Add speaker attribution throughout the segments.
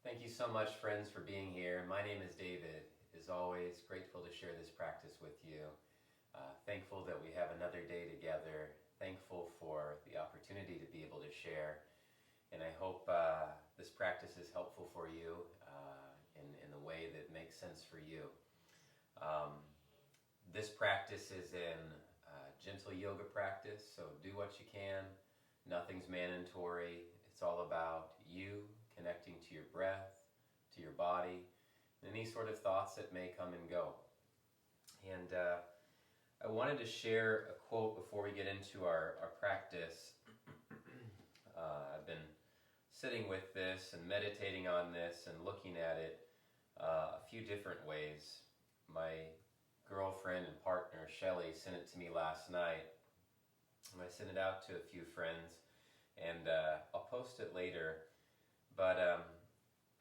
Speaker 1: Thank you so much, friends, for being here. My name is David. As always, grateful to share this practice with you. Thankful that we have another day together. Thankful for the opportunity to be able to share. And I hope this practice is helpful for you in the way that makes sense for you. This practice is in gentle yoga practice, so do what you can. Nothing's mandatory. It's all about you connecting to your breath, to your body, and any sort of thoughts that may come and go. And I wanted to share a quote before we get into our practice. I've been sitting with this and meditating on this and looking at it a few different ways. My girlfriend and partner, Shelley, sent it to me last night, and I sent it out to a few friends, and I'll post it later. But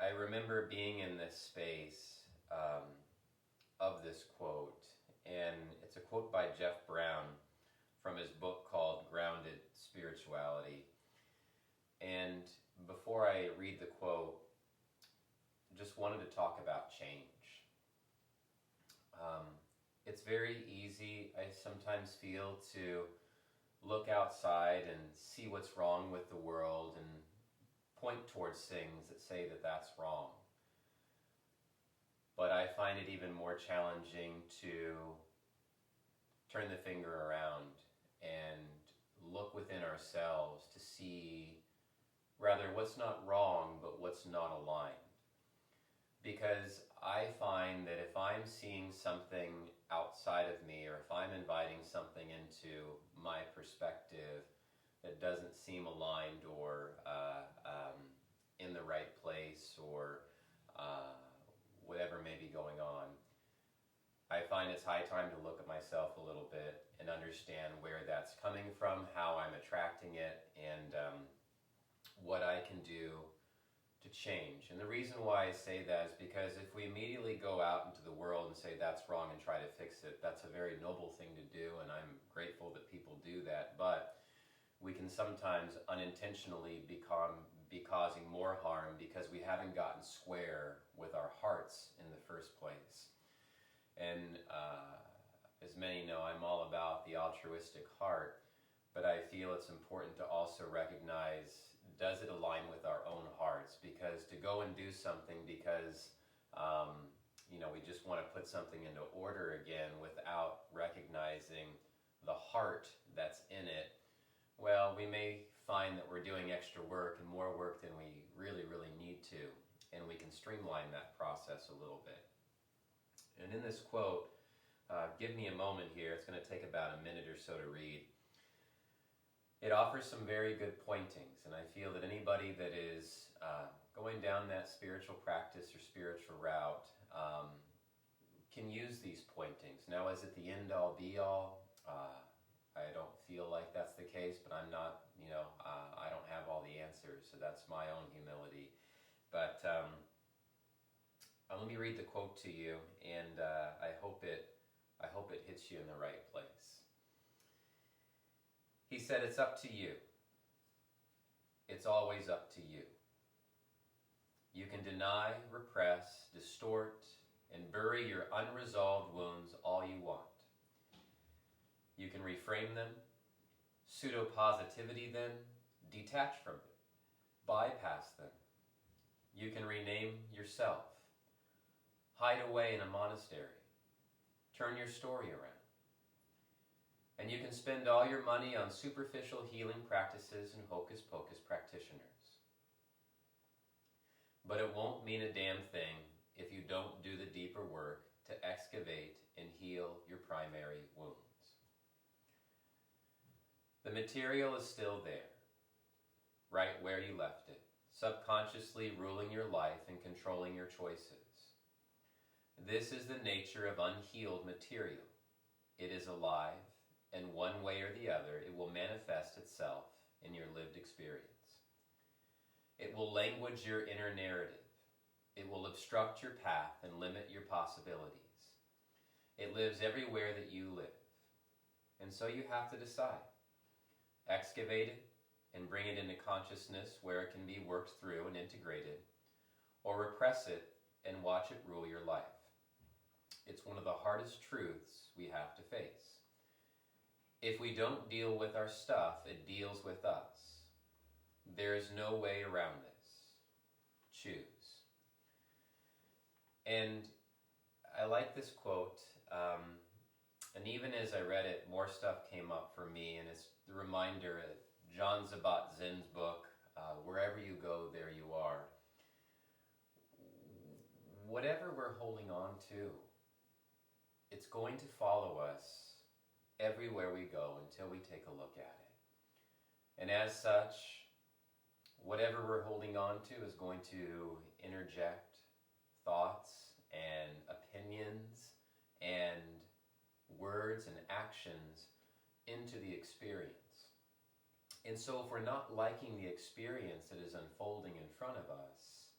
Speaker 1: I remember being in this space of this quote, and it's a quote by Jeff Brown from his book called Grounded Spirituality. And before I read the quote, just wanted to talk about change. It's very easy, I sometimes feel, to look outside and see what's wrong with the world and point towards things that say that that's wrong. But I find it even more challenging to turn the finger around and look within ourselves to see rather what's not wrong, but what's not aligned. Because I find that if I'm seeing something outside of me, or if I'm inviting something into my perspective that doesn't seem aligned or in the right place, or whatever may be going on, I find it's high time to look at myself a little bit and understand where that's coming from, how I'm attracting it, and what I can do to change. And the reason why I say that is because if we immediately go out into the world and say that's wrong and try to fix it, that's a very noble thing to do, and I'm grateful that people do that. But we can sometimes unintentionally be causing more harm because we haven't gotten square with our hearts in the first place. And as many know, I'm all about the altruistic heart, but I feel it's important to also recognize, does it align with our own hearts? Because to go and do something because we just want to put something into order again without recognizing the heart that's in it, well, we may find that we're doing extra work and more work than we really, really need to, and we can streamline that process a little bit. And in this quote, give me a moment here, it's going to take about a minute or so to read. It offers some very good pointings, and I feel that anybody that is going down that spiritual practice or spiritual route can use these pointings. Now, is it the end-all, be-all? I don't feel like that's the case, but I'm not, I don't have all the answers, so that's my own humility. But let me read the quote to you, and I hope it hits you in the right place. He said, "It's up to you. It's always up to you. You can deny, repress, distort, and bury your unresolved wounds all you want. You can reframe them, pseudo-positivity them, detach from it, bypass them. You can rename yourself, hide away in a monastery, turn your story around. And you can spend all your money on superficial healing practices and hocus-pocus practitioners. But it won't mean a damn thing if you don't do the deeper work to excavate and heal your primary wounds. The material is still there, right where you left it, subconsciously ruling your life and controlling your choices. This is the nature of unhealed material. It is alive, and one way or the other, it will manifest itself in your lived experience. It will language your inner narrative. It will obstruct your path and limit your possibilities. It lives everywhere that you live. And so you have to decide. Excavate it and bring it into consciousness where it can be worked through and integrated, or repress it and watch it rule your life. It's one of the hardest truths we have to face. If we don't deal with our stuff, it deals with us. There is no way around this. Choose. And I like this quote, and even as I read it, more stuff came up for me, and it's the reminder of John Kabat-Zinn's book, Wherever You Go, There You Are. Whatever we're holding on to, it's going to follow us everywhere we go until we take a look at it. And as such, whatever we're holding on to is going to interject thoughts and opinions and words and actions into the experience. And so if we're not liking the experience that is unfolding in front of us,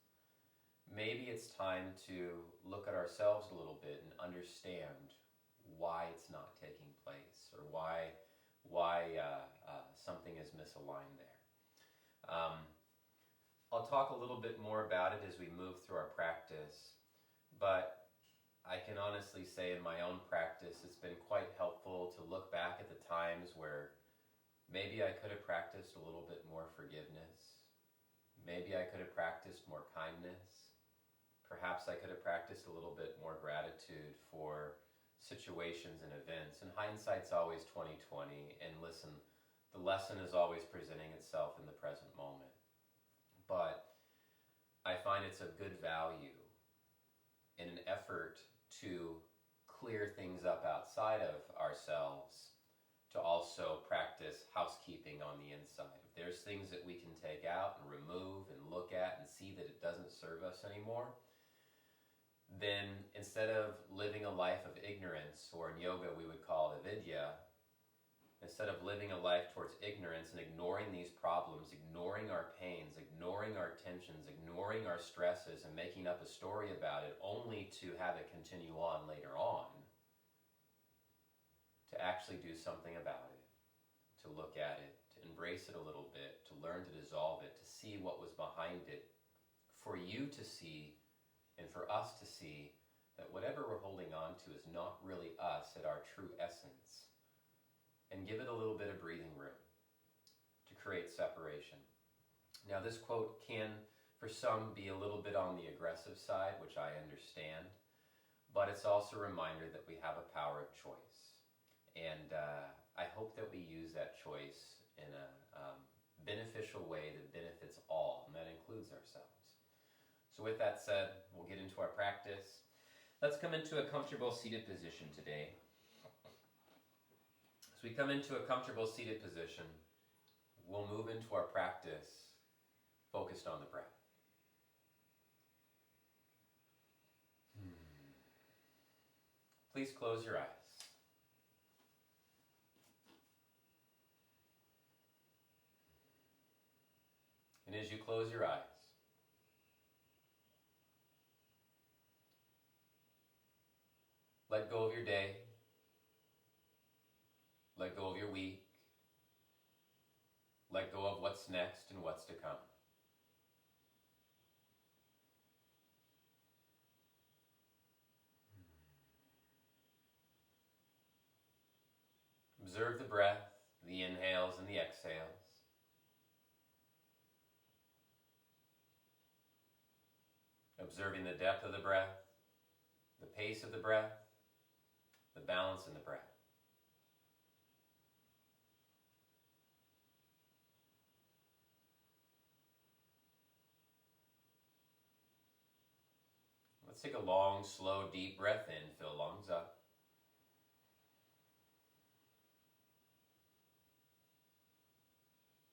Speaker 1: maybe it's time to look at ourselves a little bit and understand why it's not taking place, or why something is misaligned there. I'll talk a little bit more about it as we move through our practice, but I can honestly say in my own practice it's been quite helpful to look back at the times where maybe I could have practiced a little bit more forgiveness. Maybe I could have practiced more kindness. Perhaps I could have practiced a little bit more gratitude for situations and events. And hindsight's always 20/20. And listen, the lesson is always presenting itself in the present moment. But I find it's of good value in an effort to clear things up outside of ourselves to also practice housekeeping on the inside. If there's things that we can take out and remove and look at and see that it doesn't serve us anymore, then instead of living a life of ignorance, or in yoga we would call it avidya, instead of living a life towards ignorance and ignoring these problems, ignoring our pains, ignoring our tensions, ignoring our stresses, and making up a story about it only to have it continue on later on, to actually do something about it, to look at it, to embrace it a little bit, to learn to dissolve it, to see what was behind it, for you to see and for us to see that whatever we're holding on to is not really us at our true essence, and give it a little bit of breathing room to create separation. Now this quote can, for some, be a little bit on the aggressive side, which I understand, but it's also a reminder that we have a power of choice. And I hope that we use that choice in a beneficial way that benefits all, and that includes ourselves. So with that said, we'll get into our practice. Let's come into a comfortable seated position today. As we come into a comfortable seated position, we'll move into our practice focused on the breath. Please close your eyes. And as you close your eyes, let go of your day. Let go of your week. Let go of what's next and what's to come. Observe the breath, the inhales and the exhales. Observing the depth of the breath, the pace of the breath, the balance in the breath. Let's take a long, slow, deep breath in, fill lungs up.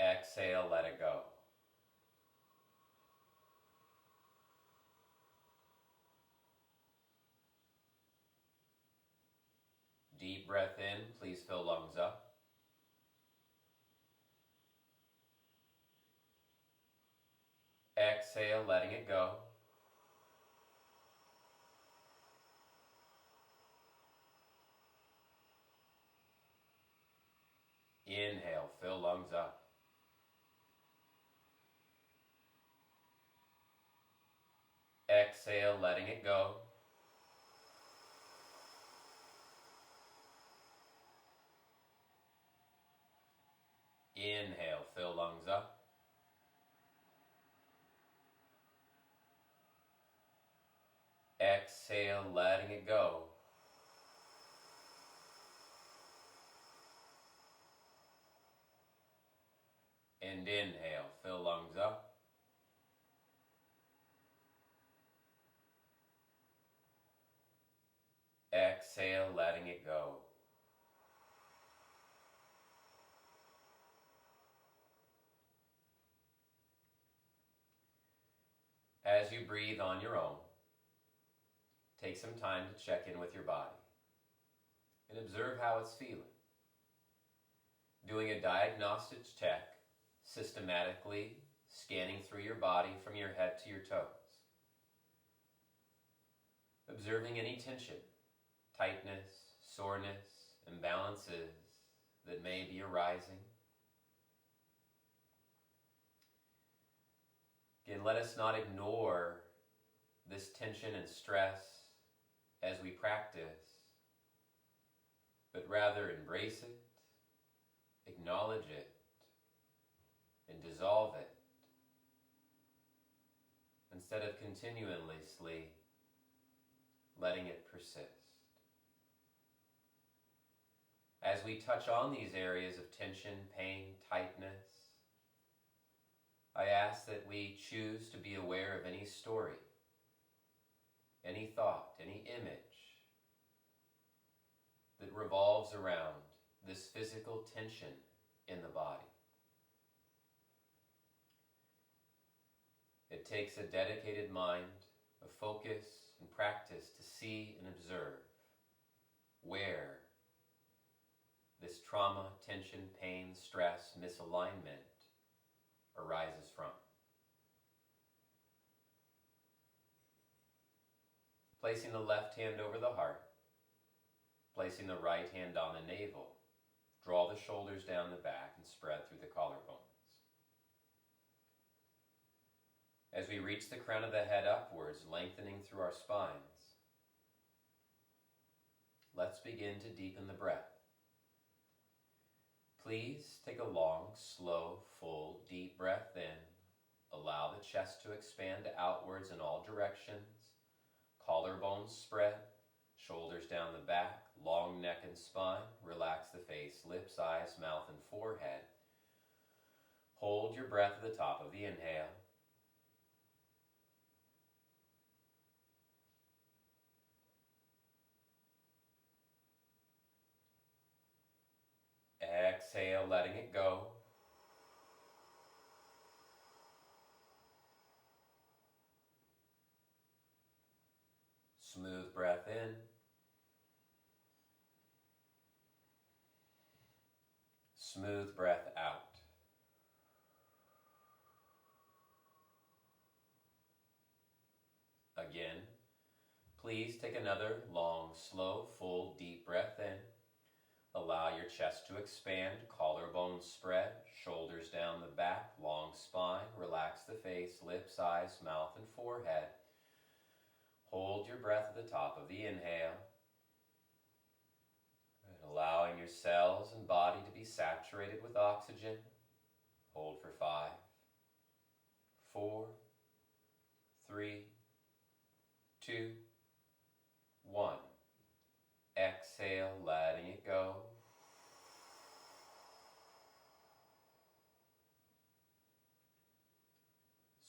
Speaker 1: Exhale, let it go. Deep breath in, please fill lungs up. Exhale, letting it go. Inhale, fill lungs up. Exhale, letting it go. Inhale, fill lungs up. Exhale, letting it go. And inhale, fill lungs up. Exhale, letting it go. As you breathe on your own, take some time to check in with your body and observe how it's feeling. Doing a diagnostic check, systematically scanning through your body from your head to your toes. Observing any tension, tightness, soreness, imbalances that may be arising. Again, let us not ignore this tension and stress as we practice, but rather embrace it, acknowledge it, and dissolve it, instead of continuously letting it persist. As we touch on these areas of tension, pain, tightness, I ask that we choose to be aware of any story, any thought, any image that revolves around this physical tension in the body. It takes a dedicated mind, a focus and practice to see and observe where this trauma, tension, pain, stress, misalignment arises from. Placing the left hand over the heart, placing the right hand on the navel, draw the shoulders down the back and spread through the collarbones. As we reach the crown of the head upwards, lengthening through our spines, let's begin to deepen the breath. Please take a long, slow, full, deep breath in. Allow the chest to expand outwards in all directions. Collarbones spread, shoulders down the back, long neck and spine. Relax the face, lips, eyes, mouth, and forehead. Hold your breath at the top of the inhale. Exhale, letting it go. Smooth breath in. Smooth breath out. Again, please take another long, slow, full, deep breath in. Allow your chest to expand, collarbones spread, shoulders down the back, long spine. Relax the face, lips, eyes, mouth, and forehead. Hold your breath at the top of the inhale. Allowing your cells and body to be saturated with oxygen. Hold for 5, 4, 3, 2, 1. Exhale, letting it go.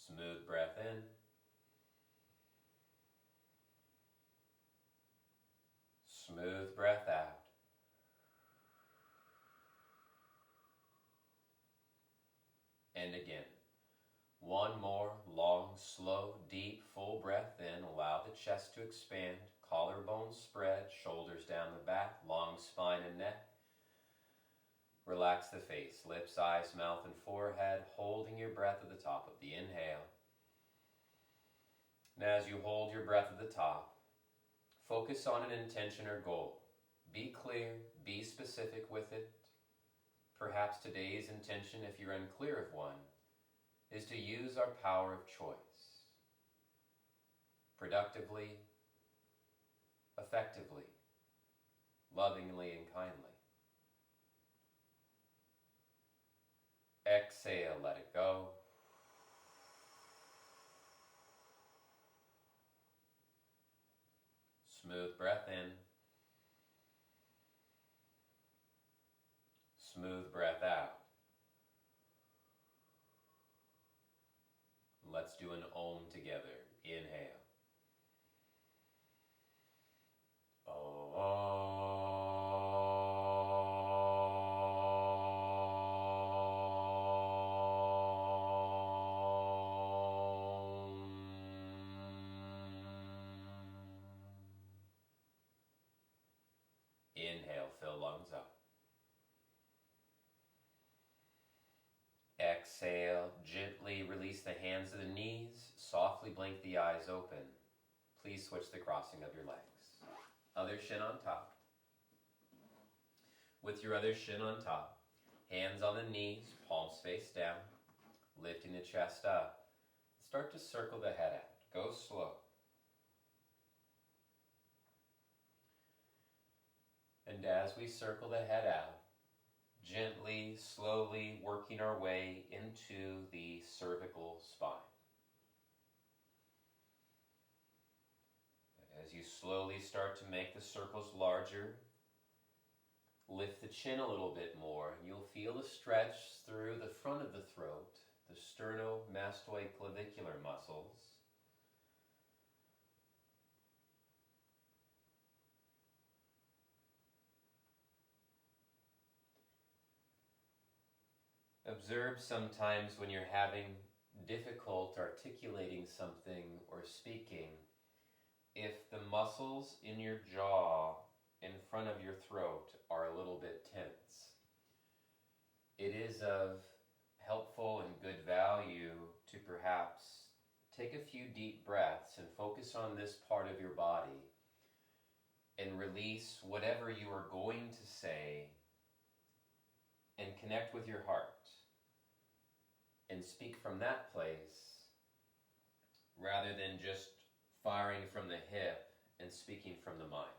Speaker 1: Smooth breath in. Smooth breath out. And again, one more long, slow, deep, full breath in. Allow the chest to expand, collarbones spread, shoulders down the back, long spine and neck. Relax the face, lips, eyes, mouth, and forehead, holding your breath at the top of the inhale. And as you hold your breath at the top, focus on an intention or goal. Be clear, be specific with it. Perhaps today's intention, if you're unclear of one, is to use our power of choice. productively, effectively, lovingly and kindly. Exhale, let it go. Smooth breath in. Smooth breath out. Let's do an Om together. Inhale. Inhale, fill lungs up. Exhale, gently release the hands to the knees, softly blink the eyes open. Please switch the crossing of your legs. Other shin on top. With your other shin on top, hands on the knees, palms face down, lifting the chest up. Start to circle the head out. Go slow. And as we circle the head out, gently, slowly working our way into the cervical spine. As you slowly start to make the circles larger, lift the chin a little bit more, and you'll feel a stretch through the front of the throat, the sternomastoid clavicular muscles. Observe sometimes when you're having difficult articulating something or speaking, if the muscles in your jaw in front of your throat are a little bit tense. It is of helpful and good value to perhaps take a few deep breaths and focus on this part of your body and release whatever you are going to say and connect with your heart and speak from that place rather than just firing from the hip and speaking from the mind.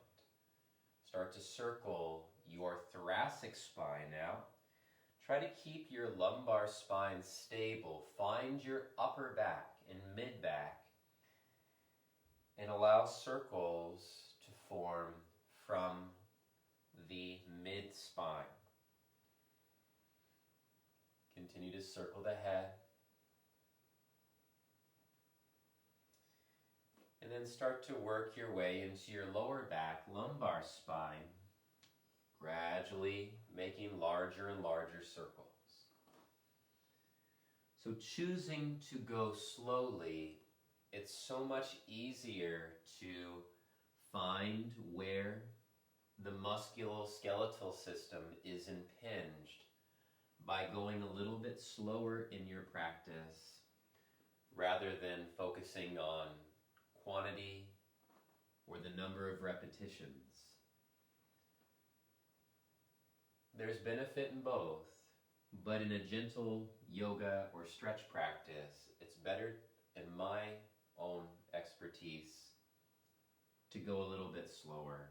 Speaker 1: Start to circle your thoracic spine now. Try to keep your lumbar spine stable. Find your upper back and mid back and allow circles to form from the mid spine. Continue to circle the head. And then start to work your way into your lower back, lumbar spine, gradually making larger and larger circles. So choosing to go slowly, it's so much easier to find where the musculoskeletal system is impinged by going a little bit slower in your practice rather than focusing on quantity or the number of repetitions. There's benefit in both, but in a gentle yoga or stretch practice, it's better, in my own expertise, to go a little bit slower.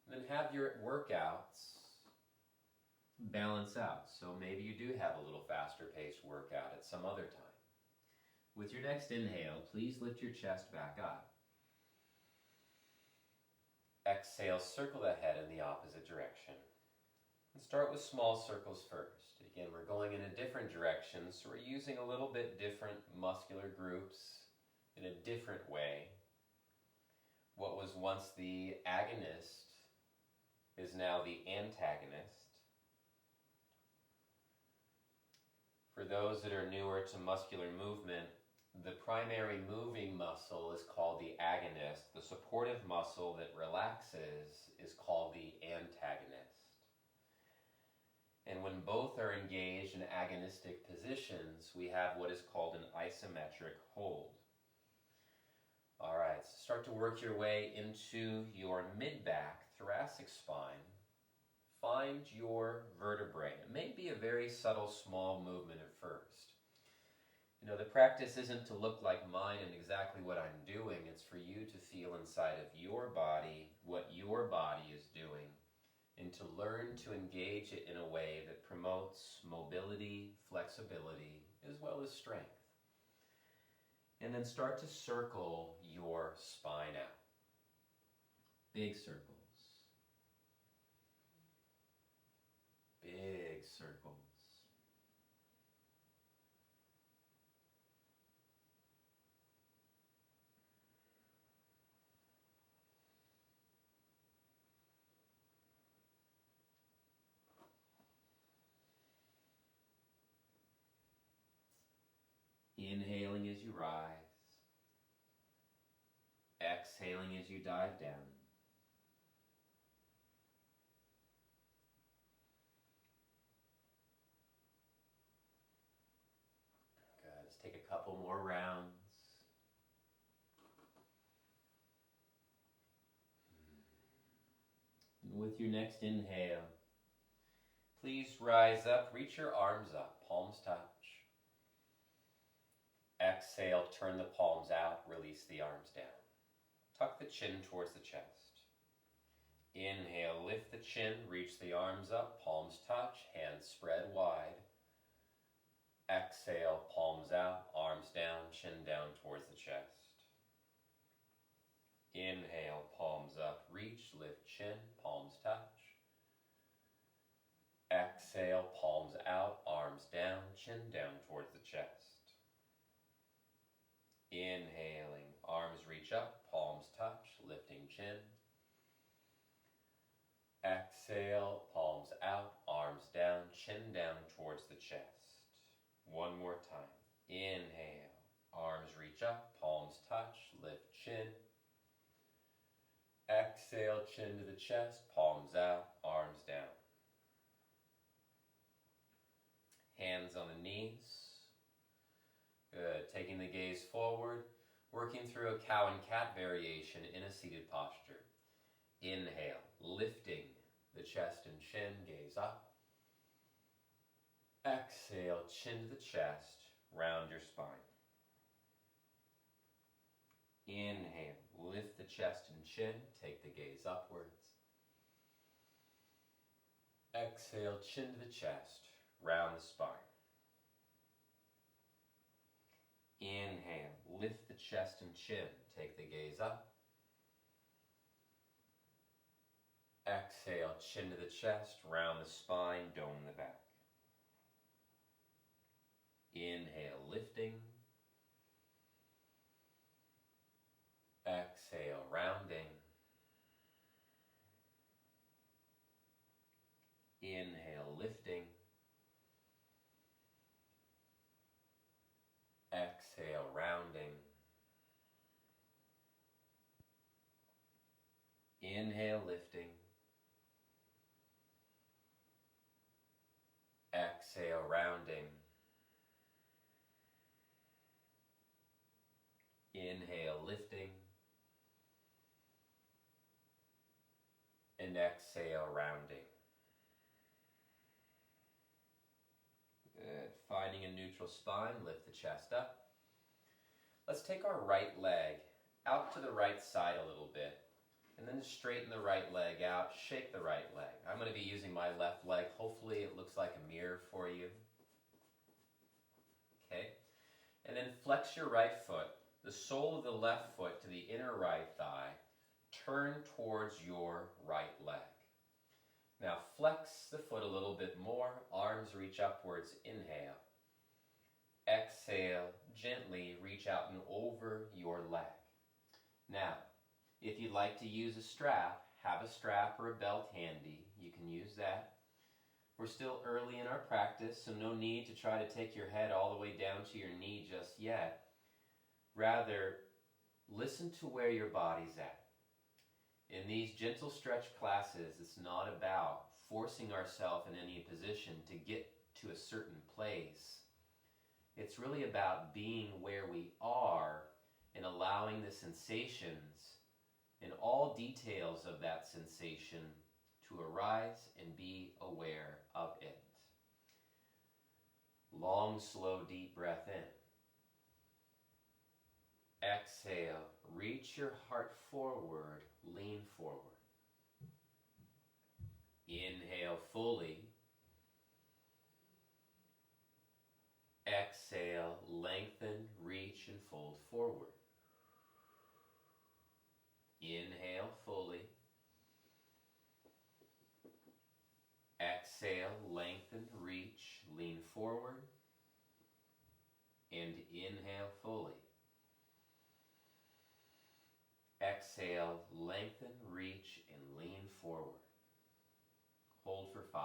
Speaker 1: Then have your workouts balance out. So maybe you do have a little faster paced workout at some other time. With your next inhale, please lift your chest back up. Exhale, circle the head in the opposite direction. And start with small circles first. Again, we're going in a different direction, so we're using a little bit different muscular groups in a different way. What was once the agonist is now the antagonist. For those that are newer to muscular movement, the primary moving muscle is called the agonist. The supportive muscle that relaxes is called the antagonist. And when both are engaged in agonistic positions, we have what is called an isometric hold. All right, so start to work your way into your mid-back, thoracic spine. find your vertebrae. It may be a very subtle, small movement at first. The practice isn't to look like mine and exactly what I'm doing. It's for you to feel inside of your body what your body is doing, and to learn to engage it in a way that promotes mobility, flexibility, as well as strength. And then start to circle your spine out. Big circles. Big circles. Inhaling as you rise. Exhaling as you dive down. Good. Let's take a couple more rounds. And with your next inhale, please rise up, reach your arms up, palms touch. Exhale, turn the palms out, release the arms down. Tuck the chin towards the chest. Inhale, lift the chin, reach the arms up, palms touch, hands spread wide. Exhale, palms out, arms down, chin down towards the chest. Inhale, palms up, reach, lift chin, palms touch. Exhale, palms out, arms down, chin down towards the chest. Inhaling, arms reach up, palms touch, lifting chin. Exhale, palms out, arms down, chin down towards the chest. One more time. Inhale, arms reach up, palms touch, lift chin. Exhale, chin to the chest, palms out, arms down. Hands on the knees. Good. Taking the gaze forward, working through a cow and cat variation in a seated posture. Inhale, lifting the chest and chin, gaze up. Exhale, chin to the chest, round your spine. Inhale, lift the chest and chin, take the gaze upwards. Exhale, chin to the chest, round the spine. Inhale, lift the chest and chin, take the gaze up. Exhale, chin to the chest, round the spine, dome the back. Inhale, lifting. Exhale, rounding. Inhale, lifting. Exhale, rounding. Inhale, lifting. Exhale, rounding. Inhale, lifting. And exhale, rounding. Good. Finding a neutral spine, lift the chest up. Let's take our right leg out to the right side a little bit, and then straighten the right leg out, shake the right leg. I'm going to be using my left leg. Hopefully it looks like a mirror for you. Okay. And then flex your right foot, the sole of the left foot to the inner right thigh. Turn towards your right leg. Now flex the foot a little bit more, arms reach upwards, inhale. Exhale, gently reach out and over your leg. Now, if you'd like to use a strap, have a strap or a belt handy. You can use that. We're still early in our practice, so no need to try to take your head all the way down to your knee just yet. Rather, listen to where your body's at. In these gentle stretch classes, it's not about forcing ourselves in any position to get to a certain place. It's really about being where we are and allowing the sensations and all details of that sensation to arise and be aware of it. Long, slow, deep breath in. Exhale, reach your heart forward, lean forward. Inhale fully. Exhale, lengthen, reach, and fold forward. Inhale fully. Exhale, lengthen, reach, lean forward. And inhale fully. Exhale, lengthen, reach, and lean forward. Hold for 5,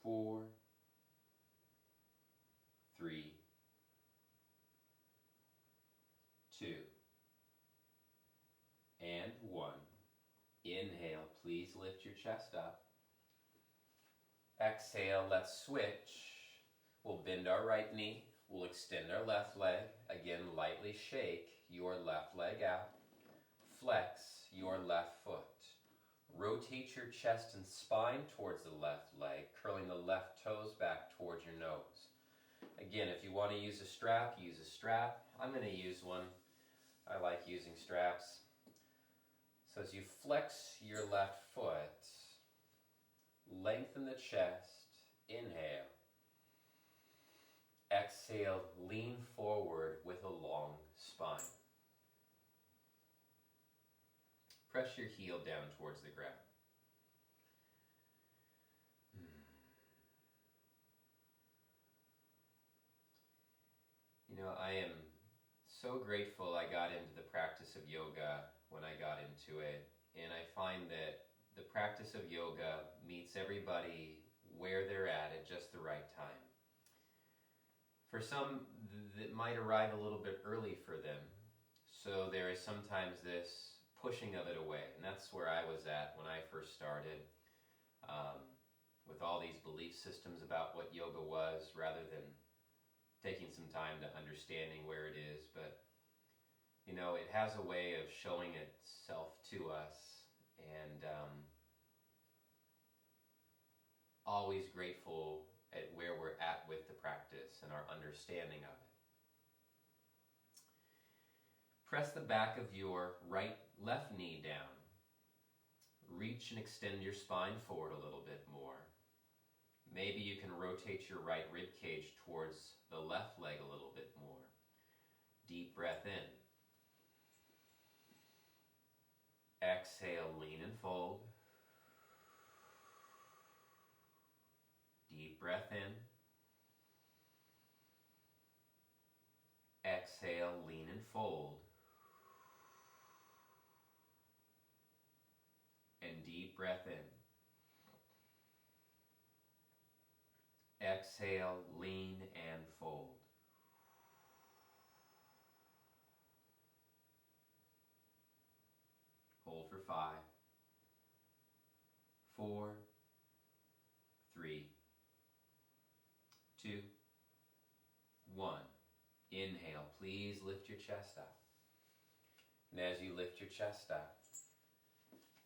Speaker 1: 4, 3, 2, and 1. Inhale, please lift your chest up. Exhale, let's switch. We'll bend our right knee. We'll extend our left leg. Again, lightly shake your left leg out. Flex your left foot. Rotate your chest and spine towards the left leg, curling the left toes back towards your nose. Again, if you want to use a strap, use a strap. I'm going to use one. I like using straps. So as you flex your left foot, lengthen the chest, inhale. Exhale, lean forward with a long spine. Press your heel down towards the ground. You know, I am so grateful I got into the practice of yoga when I got into it. And I find that the practice of yoga meets everybody where they're at just the right time. For some, that might arrive a little bit early for them. So there is sometimes this pushing of it away. And that's where I was at when I first started, with all these belief systems about what yoga was, rather than taking some time to understanding where it is. But, you know, it has a way of showing itself to us, and always grateful at where we're at with the practice and our understanding of it. Press the back of your left knee down. Reach and extend your spine forward a little bit more. Maybe you can rotate your right rib cage towards the left leg a little bit more. Deep breath in. Exhale, lean and fold. Deep breath in. Exhale, lean and fold. And deep breath in. Exhale, lean and fold. Hold for 5, 4, 3, 2, 1. Inhale, please lift your chest up. And as you lift your chest up,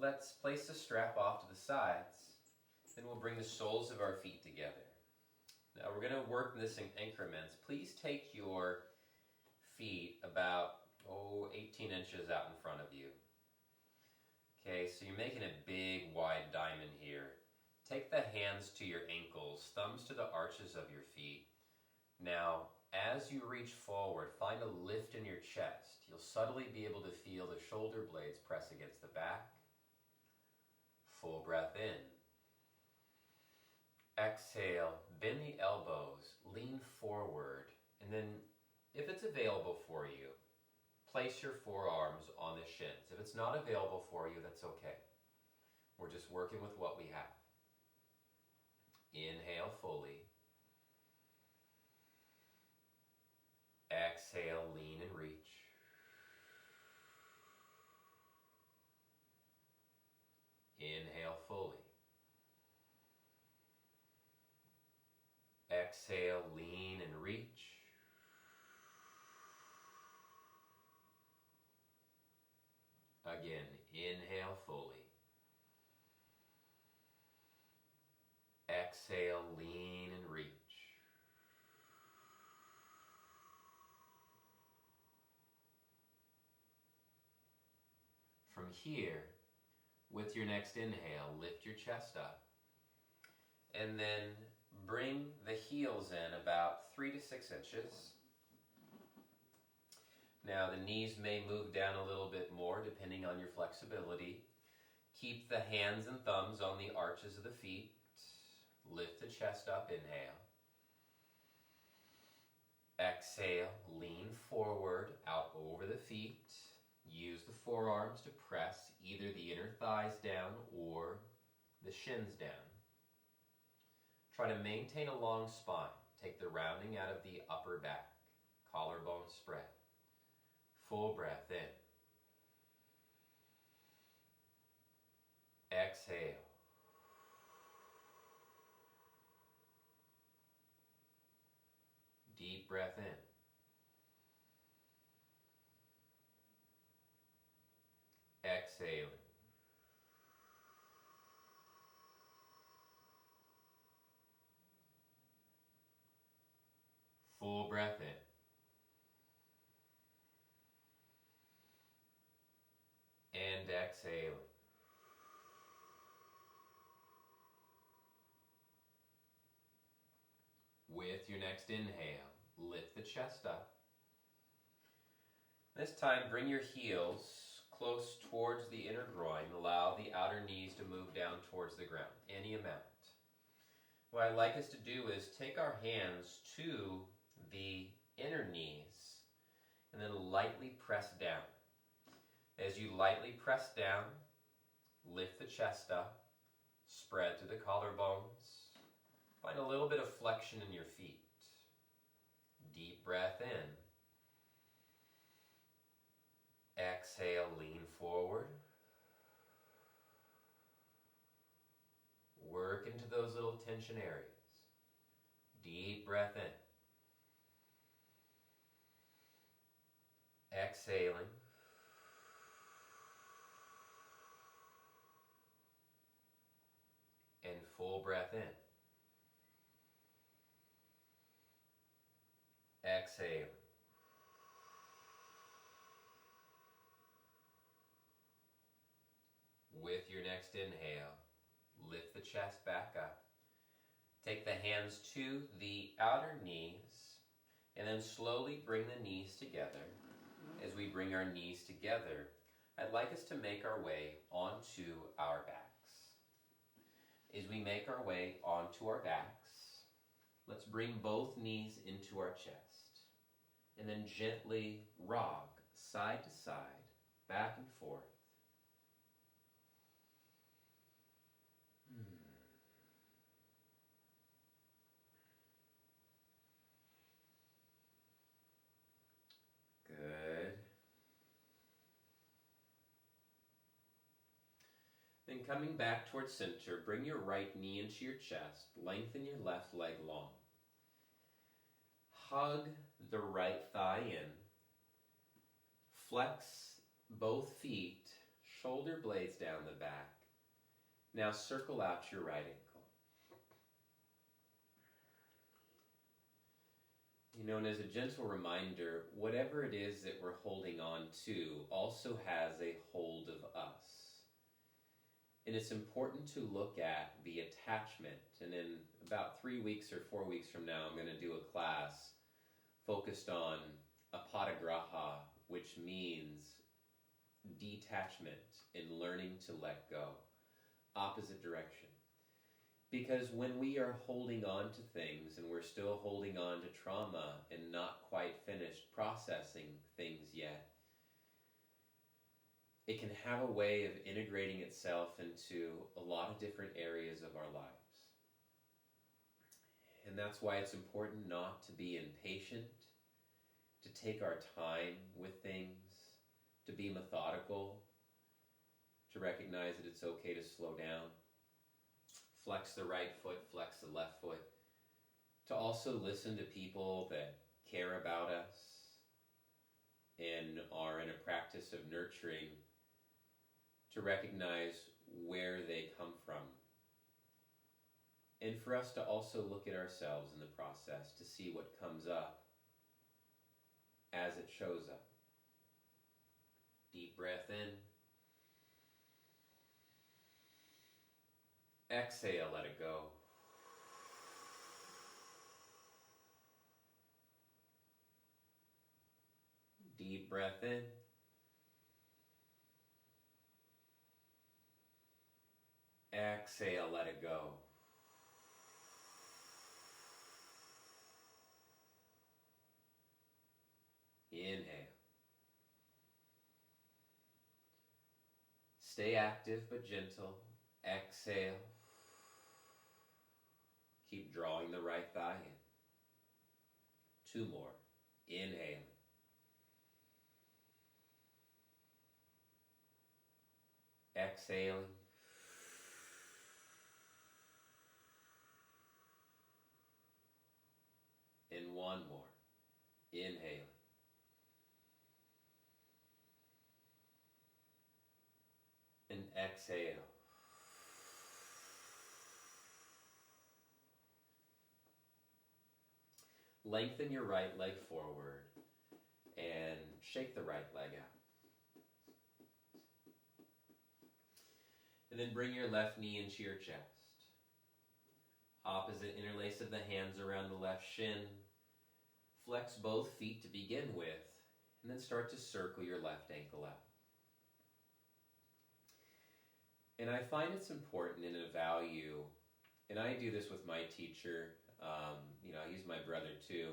Speaker 1: let's place the strap off to the sides. Then we'll bring the soles of our feet together. Now we're going to work this in increments. Please take your feet about 18 inches out in front of you. Okay, so you're making a big wide diamond here. Take the hands to your ankles, thumbs to the arches of your feet. Now, as you reach forward, find a lift in your chest. You'll subtly be able to feel the shoulder blades press against the back. Full breath in. Exhale, bend the elbows, lean forward, and then, if it's available for you, place your forearms on the shins. If it's not available for you, that's okay. We're just working with what we have. Inhale fully. Exhale, lean and reach. Inhale fully. Exhale, lean and reach. Again, Inhale fully. Exhale, lean and reach. From here, with your next inhale, lift your chest up. And then bring the heels in about 3 to 6 inches. Now the knees may move down a little bit more depending on your flexibility. Keep the hands and thumbs on the arches of the feet. Lift the chest up, inhale. Exhale, lean forward, out over the feet. Use the forearms to press either the inner thighs down or the shins down. Try to maintain a long spine. Take the rounding out of the upper back. Collarbone spread. Full breath in. Exhale. Deep breath in. Exhaling. Full breath in. And exhaling. With your next inhale, lift the chest up. This time, bring your heels close towards the inner groin. Allow the outer knees to move down towards the ground, any amount. What I'd like us to do is take our hands to the inner knees and then lightly press down. As you lightly press down, lift the chest up, spread through the collarbones. Find a little bit of flexion in your feet. Deep breath in. Exhale, lean forward. Work into those little tension areas. Deep breath in. Exhaling. And full breath in. Exhale. With your next inhale, lift the chest back up. Take the hands to the outer knees and then slowly bring the knees together. As we bring our knees together, I'd like us to make our way onto our backs. As we make our way onto our backs, let's bring both knees into our chest and then gently rock side to side, back and forth. Good. Then coming back towards center, bring your right knee into your chest, lengthen your left leg long. Hug the right thigh in. Flex both feet, shoulder blades down the back. Now circle out your right ankle. You know, and as a gentle reminder, whatever it is that we're holding on to also has a hold of us. And it's important to look at the attachment. And in about 3 weeks or 4 weeks from now, I'm going to do a class focused on apadagraha, which means detachment and learning to let go. Opposite direction. Because when we are holding on to things and we're still holding on to trauma and not quite finished processing things yet, it can have a way of integrating itself into a lot of different areas of our lives. And that's why it's important not to be impatient, to take our time with things, to be methodical, to recognize that it's okay to slow down. Flex the right foot, flex the left foot. To also listen to people that care about us and are in a practice of nurturing, to to recognize where they come from. And for us to also look at ourselves in the process to see what comes up as it shows up. Deep breath in. Exhale, let it go. Deep breath in. Exhale, let it go. Inhale. Stay active but gentle. Exhale. Keep drawing the right thigh in. 2 more. Inhale. Exhaling. And 1 more. Inhale. And exhale. Lengthen your right leg forward and shake the right leg out. And then bring your left knee into your chest. Opposite interlace of the hands around the left shin. Flex both feet to begin with, and then start to circle your left ankle out. And I find it's important and a value, and I do this with my teacher. I use my brother too,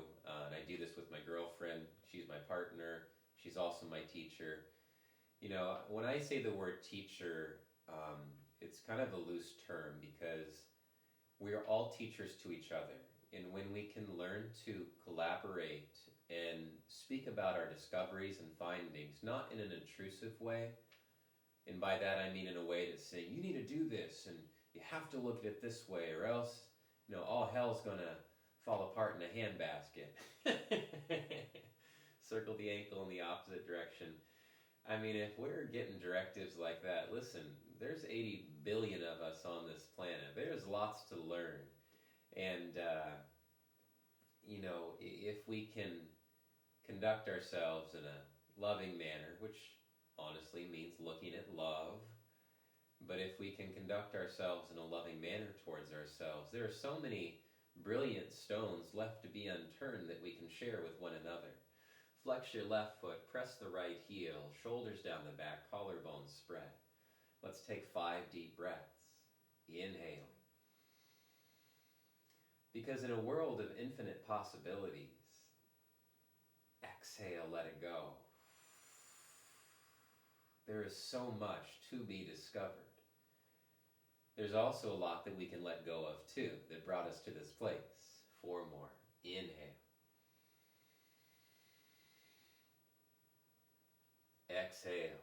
Speaker 1: and I do this with my girlfriend. She's my partner. She's also my teacher. When I say the word teacher, it's kind of a loose term because we are all teachers to each other. And when we can learn to collaborate and speak about our discoveries and findings, not in an intrusive way, and by that I mean in a way that's saying, you need to do this, and you have to look at it this way, or else, all hell's gonna fall apart in a handbasket. Circle the ankle in the opposite direction. I mean, if we're getting directives like that, listen, there's 80 billion of us on this planet. There's lots to learn. And, if we can conduct ourselves in a loving manner, which honestly means looking at love, but if we can conduct ourselves in a loving manner towards ourselves, there are so many brilliant stones left to be unturned that we can share with one another. Flex your left foot, press the right heel, shoulders down the back, collarbones spread. Let's take 5 deep breaths. Inhale. Because in a world of infinite possibilities, exhale, let it go. There is so much to be discovered. There's also a lot that we can let go of too, that brought us to this place. 4 more. Inhale. Exhale.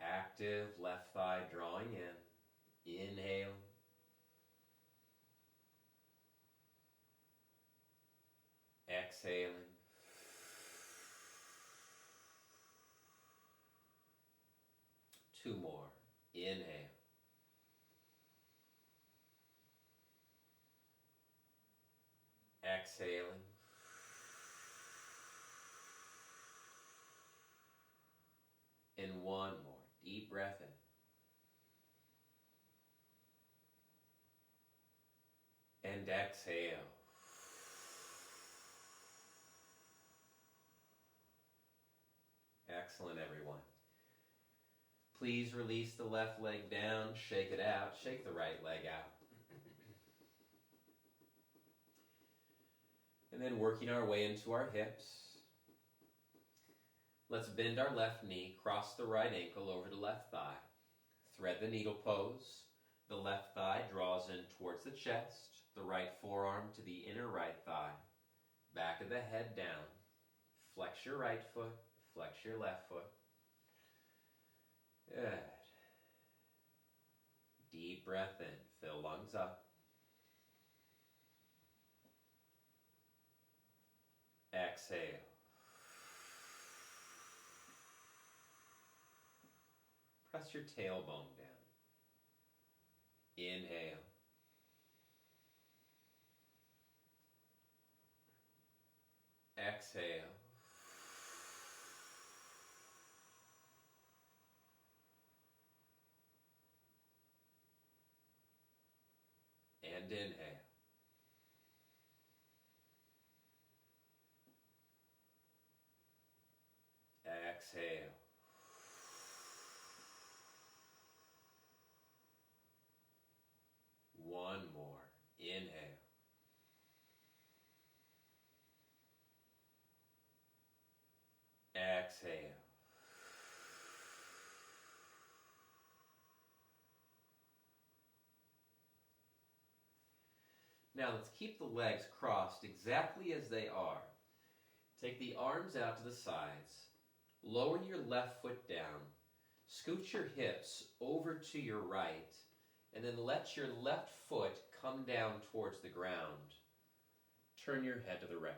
Speaker 1: Active left thigh drawing in. Inhale. Exhaling. Two more. Inhale. Exhaling. And 1 more. Deep breath in. And exhale. Excellent, everyone. Please release the left leg down, shake it out, shake the right leg out. And then working our way into our hips. Let's bend our left knee, cross the right ankle over the left thigh. Thread the needle pose. The left thigh draws in towards the chest, the right forearm to the inner right thigh. Back of the head down. Flex your right foot, flex your left foot. Good. Deep breath in, fill lungs up. Exhale. press your tailbone down. Inhale. Exhale. And inhale. Exhale. One more. Inhale. Exhale. Now let's keep the legs crossed exactly as they are. Take the arms out to the sides. Lower your left foot down. Scoot your hips over to your right. And then let your left foot come down towards the ground. Turn your head to the right.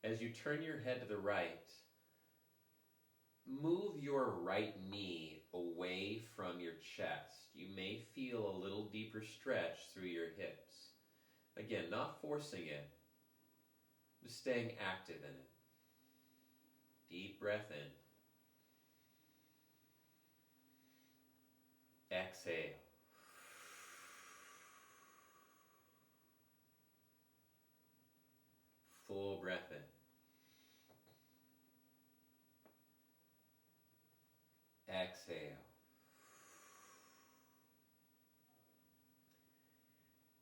Speaker 1: As you turn your head to the right, move your right knee away from your chest. You may feel a little deeper stretch through your hips. Again, not forcing it, just staying active in it. Deep breath in. Exhale. Full breath in. Exhale.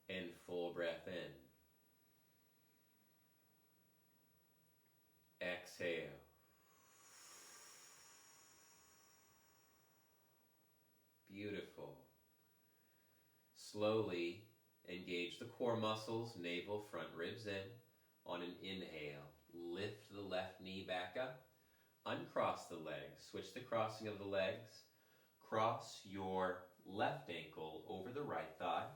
Speaker 1: And full breath in. Exhale. Beautiful. Slowly engage the core muscles, navel, front ribs in. On an inhale, lift the left knee back up. Uncross the legs. Switch the crossing of the legs. Cross your left ankle over the right thigh.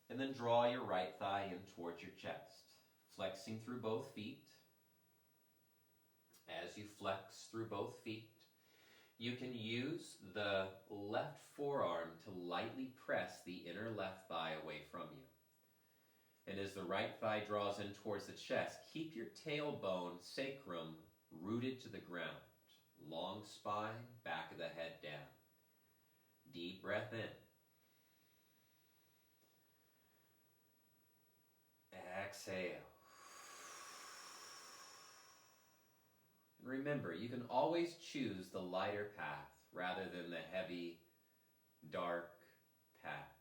Speaker 1: And then draw your right thigh in towards your chest. Flexing through both feet. As you flex through both feet, you can use the left forearm to lightly press the inner left thigh away from you. And as the right thigh draws in towards the chest, keep your tailbone, sacrum, rooted to the ground. Long spine, back of the head down. Deep breath in. Exhale. And remember, you can always choose the lighter path rather than the heavy, dark path.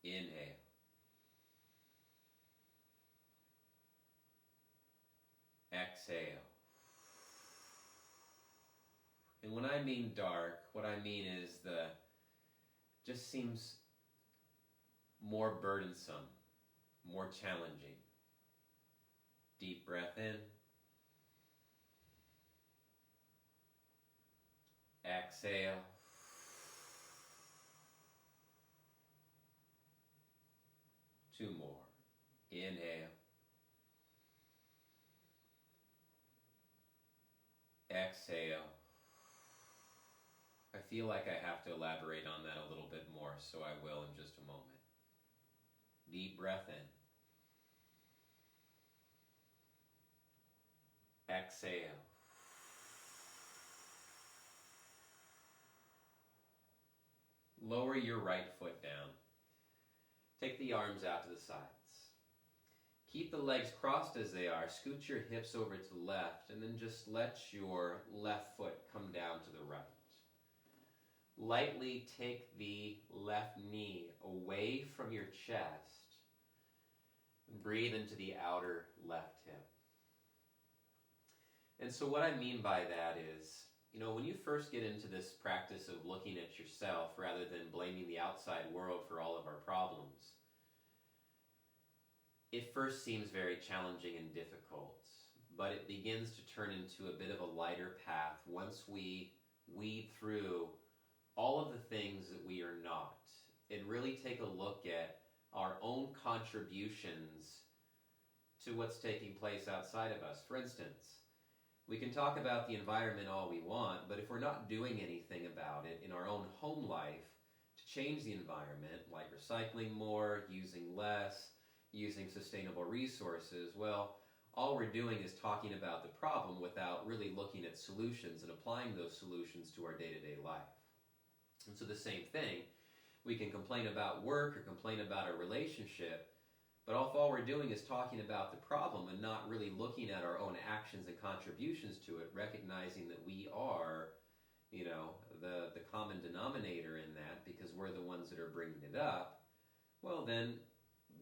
Speaker 1: Inhale. Exhale. And when I mean dark, what I mean is just seems more burdensome, more challenging. Deep breath in. Exhale. Two more. Inhale. Exhale. I feel like I have to elaborate on that a little bit more, so I will in just a moment. Deep breath in. Exhale. Lower your right foot down. Take the arms out to the sides. Keep the legs crossed as they are. Scoot your hips over to the left, and then just let your left foot come down to the right. Lightly take the left knee away from your chest. And breathe into the outer left hip. And so what I mean by that is, when you first get into this practice of looking at yourself rather than blaming the outside world for all of our problems, it first seems very challenging and difficult, but it begins to turn into a bit of a lighter path once we weed through all of the things that we are not and really take a look at our own contributions to what's taking place outside of us. For instance, We can talk about the environment all we want, but if we're not doing anything about it in our own home life to change the environment, like recycling more, using less, using sustainable resources, well, all we're doing is talking about the problem without really looking at solutions and applying those solutions to our day-to-day life. And so the same thing, we can complain about work or complain about a relationship, but if all we're doing is talking about the problem and not really looking at our own actions and contributions to it, recognizing that we are, the common denominator in that because we're the ones that are bringing it up, well then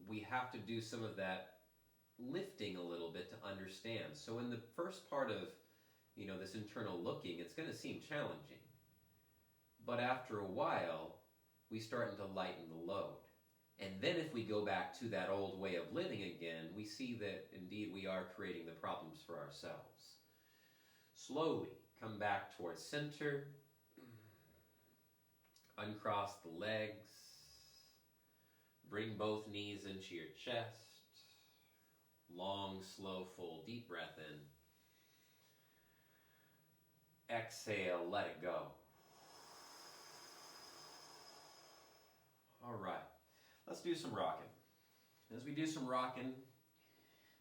Speaker 1: we have to do some of that lifting a little bit to understand. So in the first part of, this internal looking, it's going to seem challenging. But after a while, we start to lighten the load. And then if we go back to that old way of living again, we see that indeed we are creating the problems for ourselves. Slowly come back towards center. Uncross the legs. Bring both knees into your chest. Long, slow, full, deep breath in. Exhale, let it go. All right, let's do some rocking. As we do some rocking,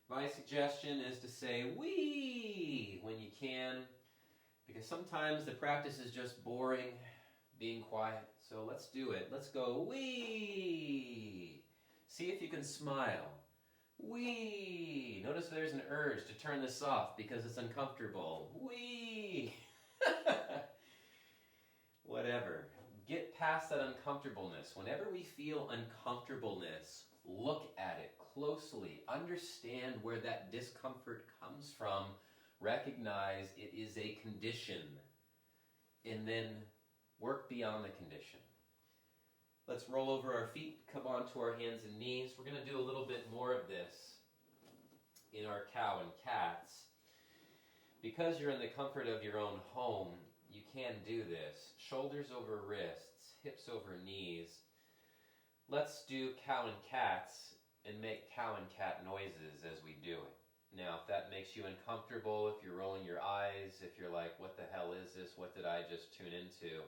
Speaker 1: my suggestion is to say wee when you can, because sometimes the practice is just boring, being quiet. So let's do it. Let's go wee. See if you can smile. Wee. Notice there's an urge to turn this off because it's uncomfortable. Wee. Whatever. Get past that uncomfortableness. Whenever we feel uncomfortableness, look at it closely. Understand where that discomfort comes from. Recognize it is a condition. And then work beyond the condition. Let's roll over our feet, come onto our hands and knees. We're going to do a little bit more of this in our cow and cats. Because you're in the comfort of your own home, you can do this. Shoulders over wrists, hips over knees. Let's do cow and cats and make cow and cat noises as we do it. Now, if that makes you uncomfortable, if you're rolling your eyes, if you're like, what the hell is this? What did I just tune into?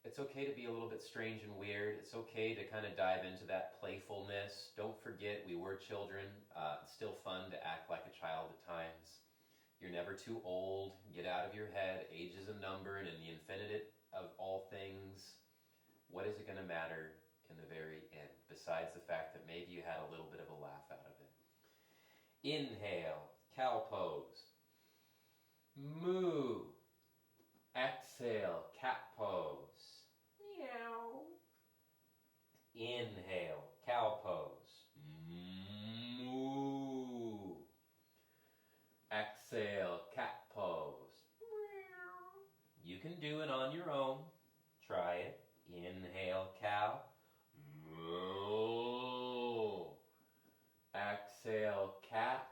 Speaker 1: It's okay to be a little bit strange and weird. It's okay to kind of dive into that playfulness. Don't forget, we were children. It's still fun to act like a child at times. You're never too old. Get out of your head. Age is a number, and in the infinite of all things, what is it going to matter in the very end, besides the fact that maybe you had a little bit of a laugh out of it? Inhale, cow pose. Moo. Exhale, cat pose. Meow. Inhale, cow pose. Moo. Exhale, cat pose. Meow. You can do it on your own. Try it. Inhale, cow. Moo. Exhale, cat.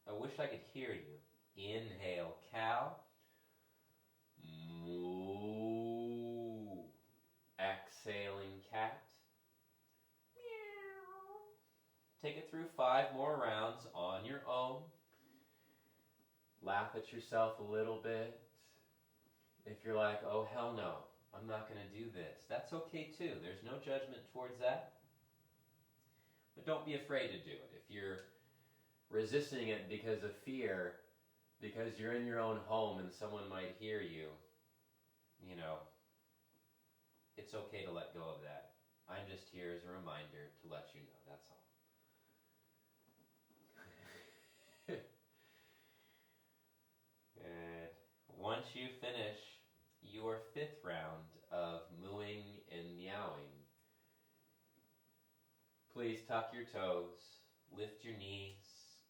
Speaker 1: I wish I could hear you. Inhale, cow. Moo. Exhaling, cat. Meow. Take it through 5 more rounds on your own. Laugh at yourself a little bit. If you're like, oh hell no, I'm not going to do this, that's okay too. There's no judgment towards that. But don't be afraid to do it. If you're resisting it because of fear, because you're in your own home and someone might hear you, it's okay to let go of that. I'm just here as a reminder to let you know, that's all. Good. Once you finish your 5th round of mooing and meowing, please tuck your toes, lift your knees,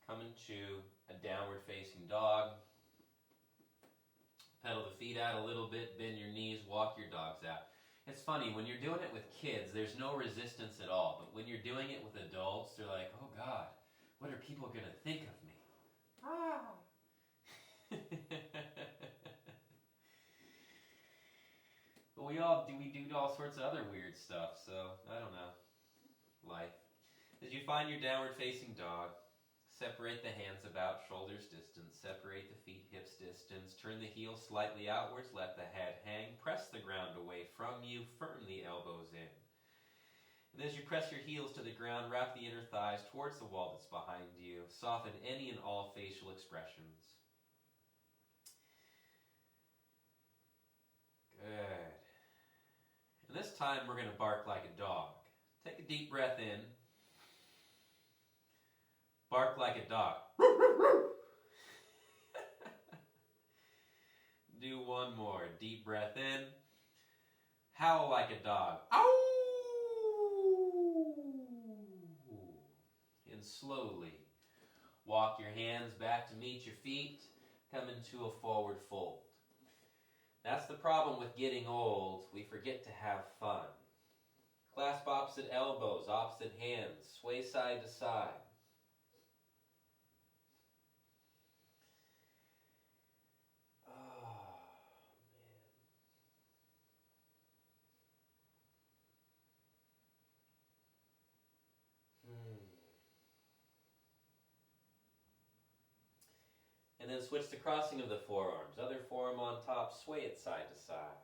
Speaker 1: come into a downward facing dog. Pedal the feet out a little bit, bend your knees, walk your dogs out. It's funny, when you're doing it with kids, there's no resistance at all. But when you're doing it with adults, they're like, oh God, what are people going to think of me? Ah. But we do all sorts of other weird stuff, so I don't know. Life. As you find your downward facing dog,
Speaker 2: Separate the hands about shoulders distance. Separate the feet hips distance. Turn the heels slightly outwards. Let the head hang. Press the ground away from you. Firm the elbows in. And as you press your heels to the ground, wrap the inner thighs towards the wall that's behind you. Soften any and all facial expressions. Good. And this time we're going to bark like a dog. Take a deep breath in. Bark like a dog. Do one more. Deep breath in. Howl like a dog. Ow! And slowly walk your hands back to meet your feet. Come into a forward fold. That's the problem with getting old. We forget to have fun. Clasp opposite elbows, opposite hands. Sway side to side. And then switch the crossing of the forearms. Other forearm on top, sway it side to side.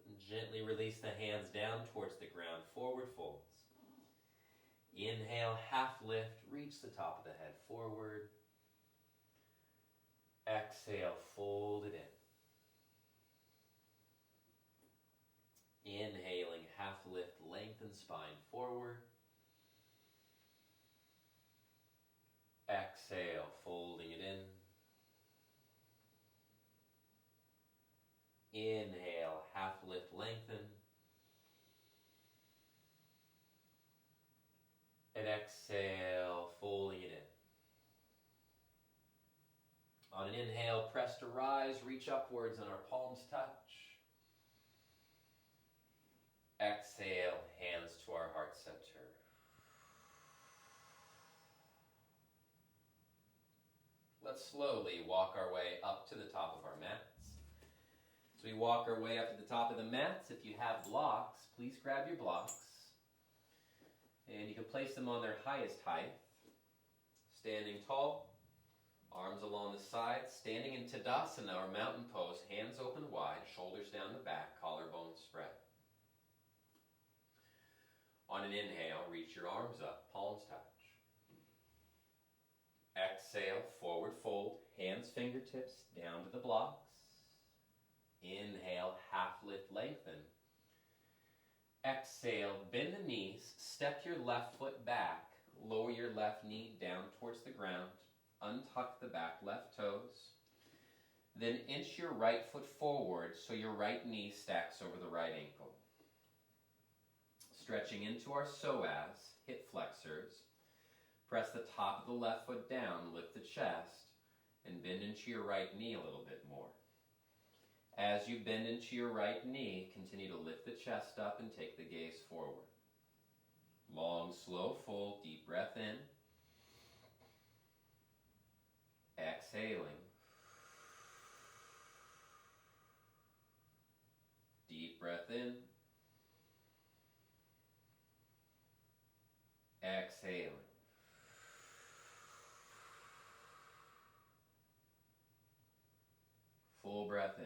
Speaker 2: And gently release the hands down towards the ground, forward folds. Inhale, half lift, reach the top of the head forward. Exhale, fold it in. Inhaling, half lift, lengthen spine forward. Exhale, folding it in. Inhale, half lift, lengthen. And exhale, folding it in. On an inhale, press to rise, reach upwards and our palms touch. Exhale, hands to our heart center. Let's slowly walk our way up to the top of our mats. As we walk our way up to the top of the mats, if you have blocks, please grab your blocks. And you can place them on their highest height. Standing tall, arms along the sides, standing in Tadasana or mountain pose, hands open wide, shoulders down the back, collarbones spread. On an inhale, reach your arms up, palms touch. Exhale, forward fold, hands, fingertips down to the blocks. Inhale, half lift, lengthen. Exhale, bend the knees, step your left foot back, lower your left knee down towards the ground, untuck the back left toes. Then inch your right foot forward so your right knee stacks over the right ankle. Stretching into our psoas, hip flexors. Press the top of the left foot down, lift the chest, and bend into your right knee a little bit more. As you bend into your right knee, continue to lift the chest up and take the gaze forward. Long, slow fold, deep breath in. Exhaling. Deep breath in. Exhaling. Full breath in.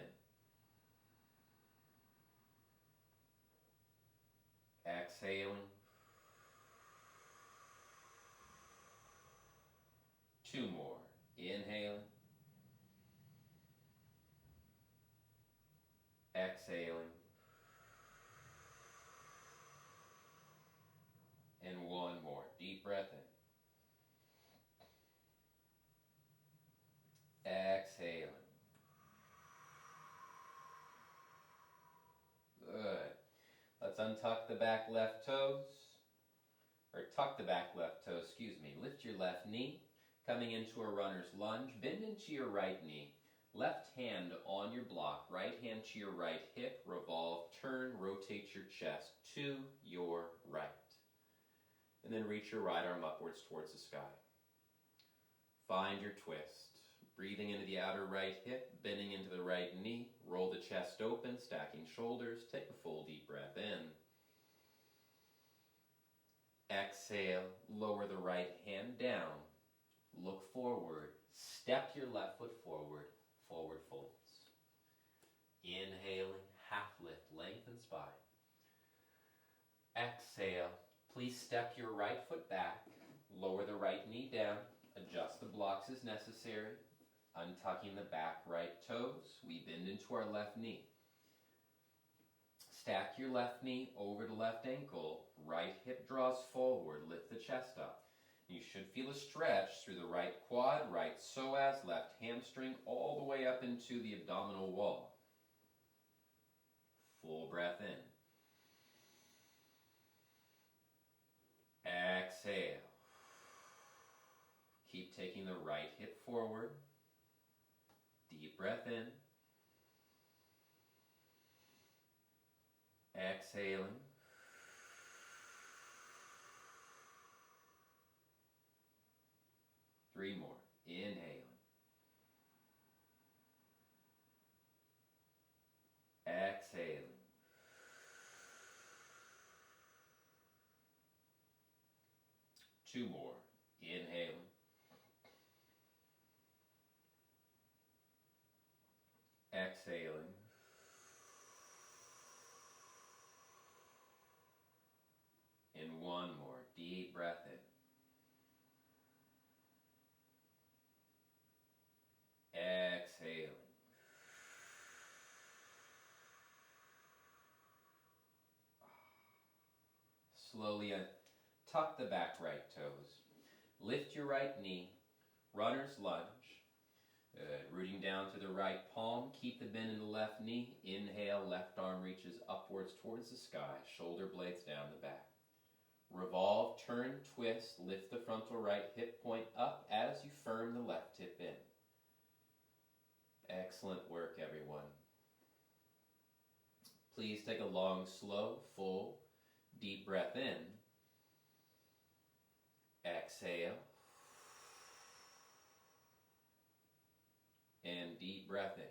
Speaker 2: Exhaling. 2 more. Inhaling. Exhaling. And 1 more. Deep breath in. Exhaling. Good. Let's untuck the back left toes, or tuck the back left toe, Lift your left knee, coming into a runner's lunge. Bend into your right knee. Left hand on your block, right hand to your right hip, revolve, turn, rotate your chest to your right. And then reach your right arm upwards towards the sky. Find your twist. Breathing into the outer right hip, bending into the right knee. Roll the chest open, stacking shoulders. Take a full deep breath in. Exhale, lower the right hand down. Look forward. Step your left foot forward. Forward folds. Inhaling, half lift, lengthen spine. Exhale, please step your right foot back. Lower the right knee down. Adjust the blocks as necessary. Untucking the back right toes. We bend into our left knee. Stack your left knee over the left ankle. Right hip draws forward. Lift the chest up. You should feel a stretch through the right quad, right psoas, left hamstring, all the way up into the abdominal wall. Full breath in. Exhale. Keep taking the right hip forward. Deep breath in. Exhaling. Three more. Inhaling. Exhaling. Two more. Inhaling. Exhaling. And one more. Deep breath in. Exhaling. Slowly tuck the back right toes. Lift your right knee. Runner's lunge. Good. Rooting down to the right palm. Keep the bend in the left knee. Inhale, left arm reaches upwards towards the sky. Shoulder blades down the back. Revolve, turn, twist. Lift the frontal right hip point up as you firm the left hip in. Excellent work, everyone. Please take a long, slow, full, deep breath in. Exhale. And deep breath in.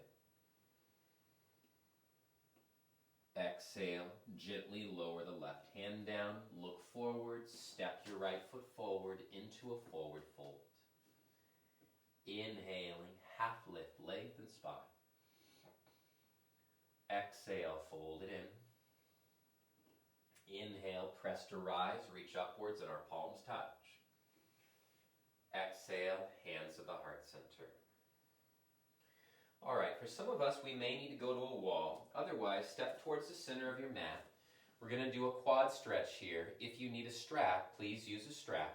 Speaker 2: Exhale, gently lower the left hand down, look forward, step your right foot forward into a forward fold. Inhaling, half lift, lengthen spine. Exhale, fold it in. Inhale, press to rise, reach upwards and our palms touch. Exhale, hands to the heart center. All right, for some of us, we may need to go to a wall. Otherwise, step towards the center of your mat. We're going to do a quad stretch here. If you need a strap, please use a strap.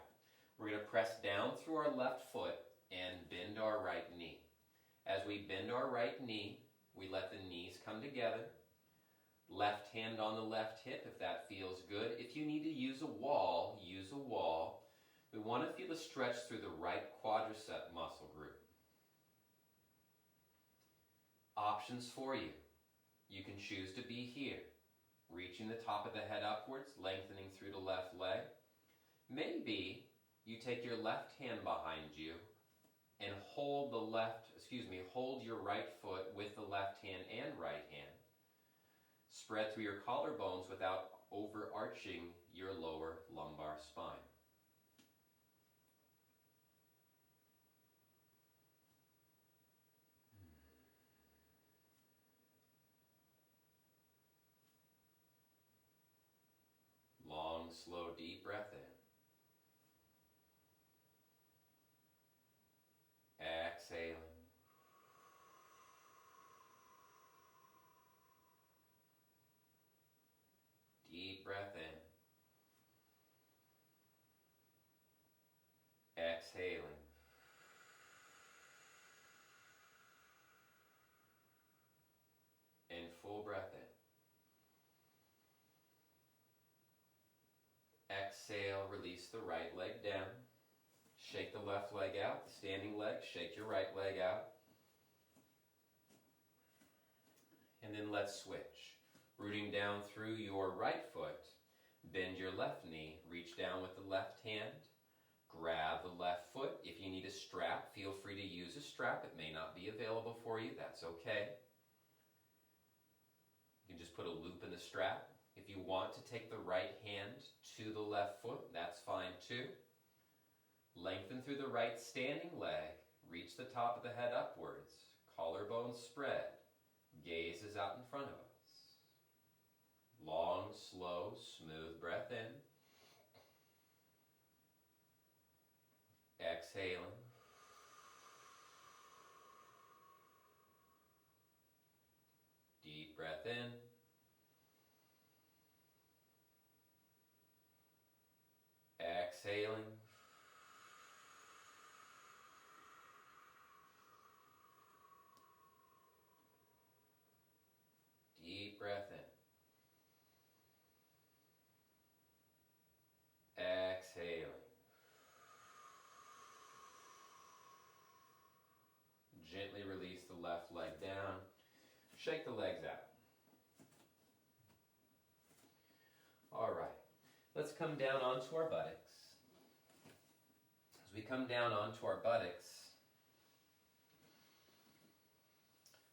Speaker 2: We're going to press down through our left foot and bend our right knee. As we bend our right knee, we let the knees come together. Left hand on the left hip if that feels good. If you need to use a wall, use a wall. We want to feel a stretch through the right quadricep muscle group. Options for you. You can choose to be here, reaching the top of the head upwards, lengthening through the left leg. Maybe you take your left hand behind you and hold your right foot with the left hand and right hand. Spread through your collarbones without overarching your lower lumbar spine. Long, slow, deep breath in. Exhaling. Deep breath in. Exhaling. And full breath in. Exhale, release the right leg down. Shake the left leg out, the standing leg, shake your right leg out. And then let's switch. Rooting down through your right foot, bend your left knee, reach down with the left hand, Grab the left foot. If you need a strap, feel free to use a strap. It may not be available for you. That's okay. You can just put a loop in the strap. If you want to take the right hand to the left foot, that's fine too. Lengthen through the right standing leg. Reach the top of the head upwards. Collarbones spread. Gaze is out in front of us. Long, slow, smooth breath in. Exhaling. Deep breath in. Exhaling. Deep breath in. Exhaling. Gently release the left leg down. Shake the legs out. All right. Let's come down onto our buttocks. As we come down onto our buttocks,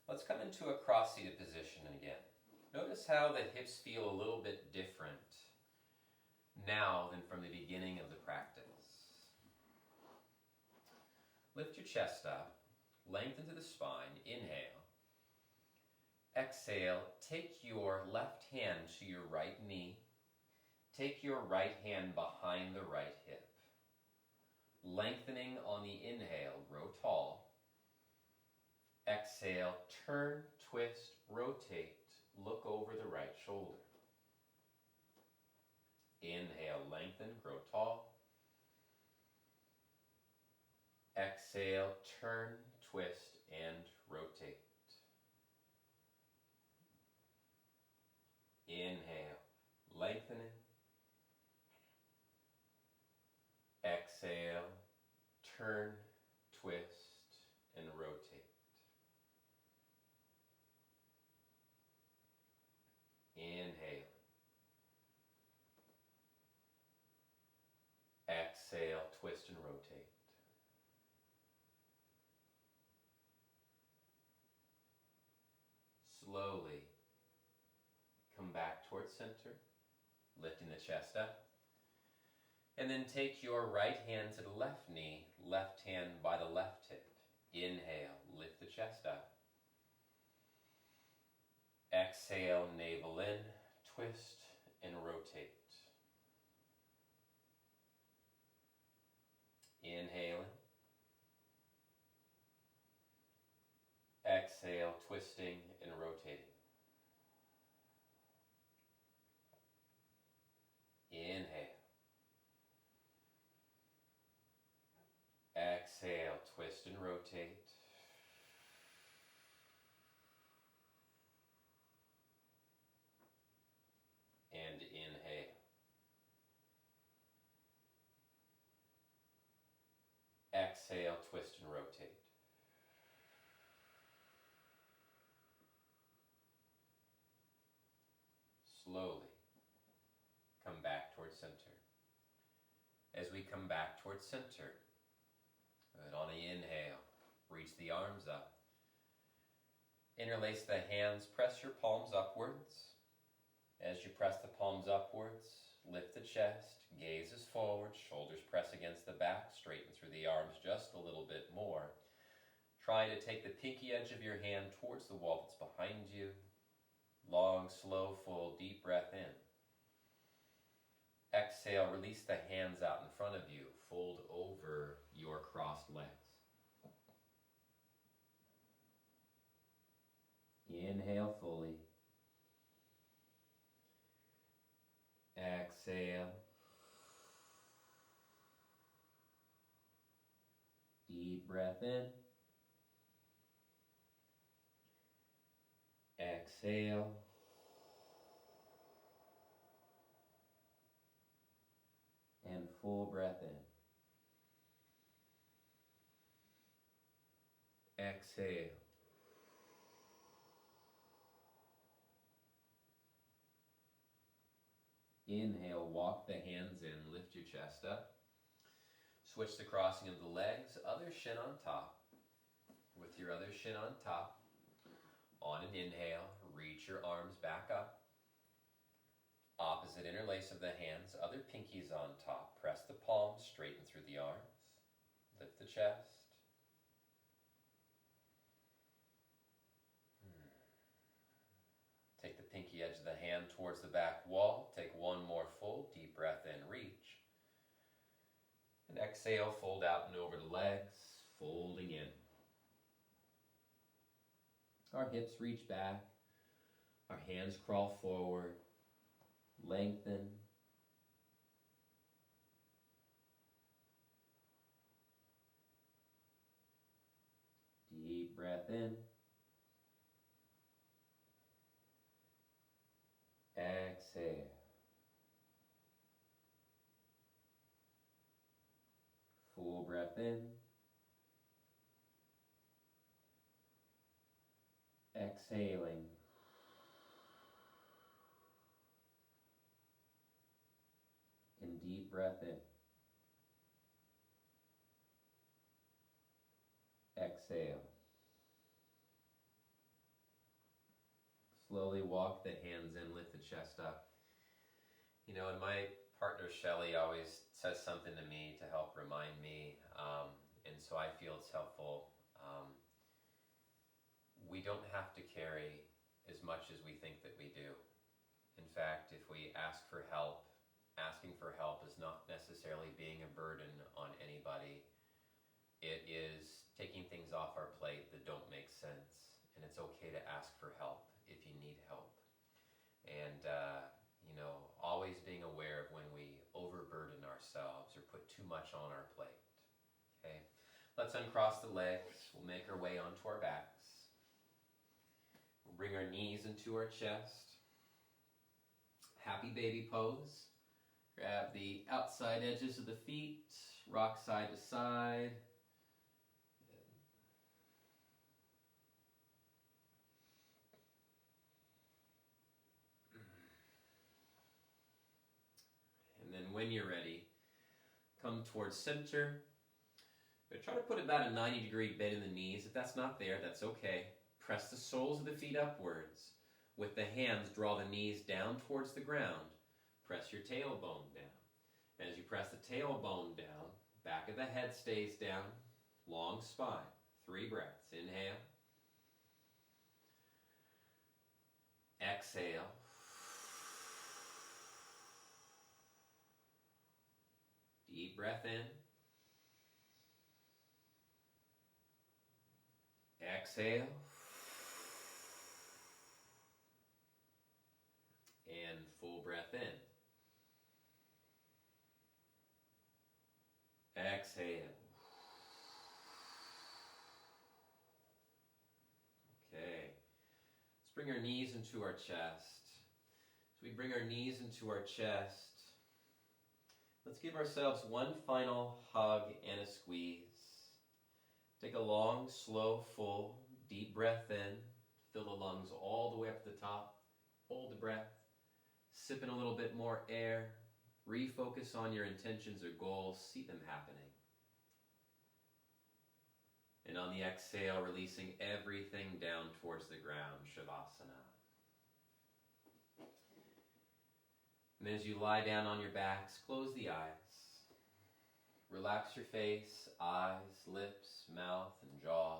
Speaker 2: let's come into a cross-seated position again. Notice how the hips feel a little bit different now than from the beginning of the practice. Lift your chest up, lengthen to the spine, inhale. Exhale, take your left hand to your right knee. Take your right hand behind the right hip. Lengthening on the inhale, grow tall. Exhale, turn, twist, rotate, look over the right shoulder. Inhale, lengthen, grow tall. Exhale, turn, twist, and rotate. Inhale, lengthening. Exhale, turn, twist, and rotate. Inhale. Exhale, twist and rotate. Slowly come back towards center, lifting the chest up. And then take your right hand to the left knee, left hand by the left hip. Inhale, lift the chest up. Exhale, navel in, twist and rotate. Inhaling. Exhale, twisting and rotating. Inhale. Exhale, twist and rotate. And inhale. Exhale, twist and rotate. Slowly come back towards center. As we come back towards center, and on the inhale, reach the arms up. Interlace the hands, press your palms upwards. As you press the palms upwards, lift the chest, gaze is forward, shoulders press against the back, straighten through the arms just a little bit more. Try to take the pinky edge of your hand towards the wall that's behind you. Long, slow, full, deep breath in. Exhale, release the hands out in front of you. Fold over your crossed legs. Inhale fully. Exhale. Deep breath in. Exhale. And full breath in. Exhale. Inhale, walk the hands in, lift your chest up. Switch the crossing of the legs, other shin on top. With your other shin on top, on an inhale, reach your arms back up. Opposite interlace of the hands, other pinkies on top. Press the palms, straighten through the arms. Lift the chest. Take the pinky edge of the hand towards the back wall. Take one more full deep breath in, reach. And exhale, fold out and over the legs, folding in. Our hips reach back. Our hands crawl forward. Lengthen. Deep breath in. Exhale. Full breath in. Exhaling. And deep breath in. Exhale. Slowly walk the hands in, lift the chest up. You know, and my partner Shelley always says something to me to help remind me, and so I feel it's helpful. We don't have to carry as much as we think that we do. In fact, if we ask for help, asking for help is not necessarily being a burden on anybody. It is taking things off our plate that don't make sense, and it's okay to ask for help if you need help. And, always being aware of when we overburden ourselves or put too much on our plate. Okay, let's uncross the legs. We'll make our way onto our backs. We'll bring our knees into our chest. Happy baby pose. Grab the outside edges of the feet, rock side to side. And then when you're ready, come towards center. But try to put about a 90-degree bend in the knees. If that's not there, that's okay. Press the soles of the feet upwards. With the hands, draw the knees down towards the ground. Press your tailbone down. And as you press the tailbone down, back of the head stays down. Long spine. 3 breaths. Inhale. Exhale. Deep breath in. Exhale. And full breath in. Exhale. Okay. Let's bring our knees into our chest. As we bring our knees into our chest, let's give ourselves one final hug and a squeeze. Take a long, slow, full, deep breath in. Fill the lungs all the way up to the top. Hold the breath. Sip in a little bit more air. Refocus on your intentions or goals. See them happening. And on the exhale, releasing everything down towards the ground, Shavasana. And as you lie down on your backs, close the eyes. Relax your face, eyes, lips, mouth, and jaw.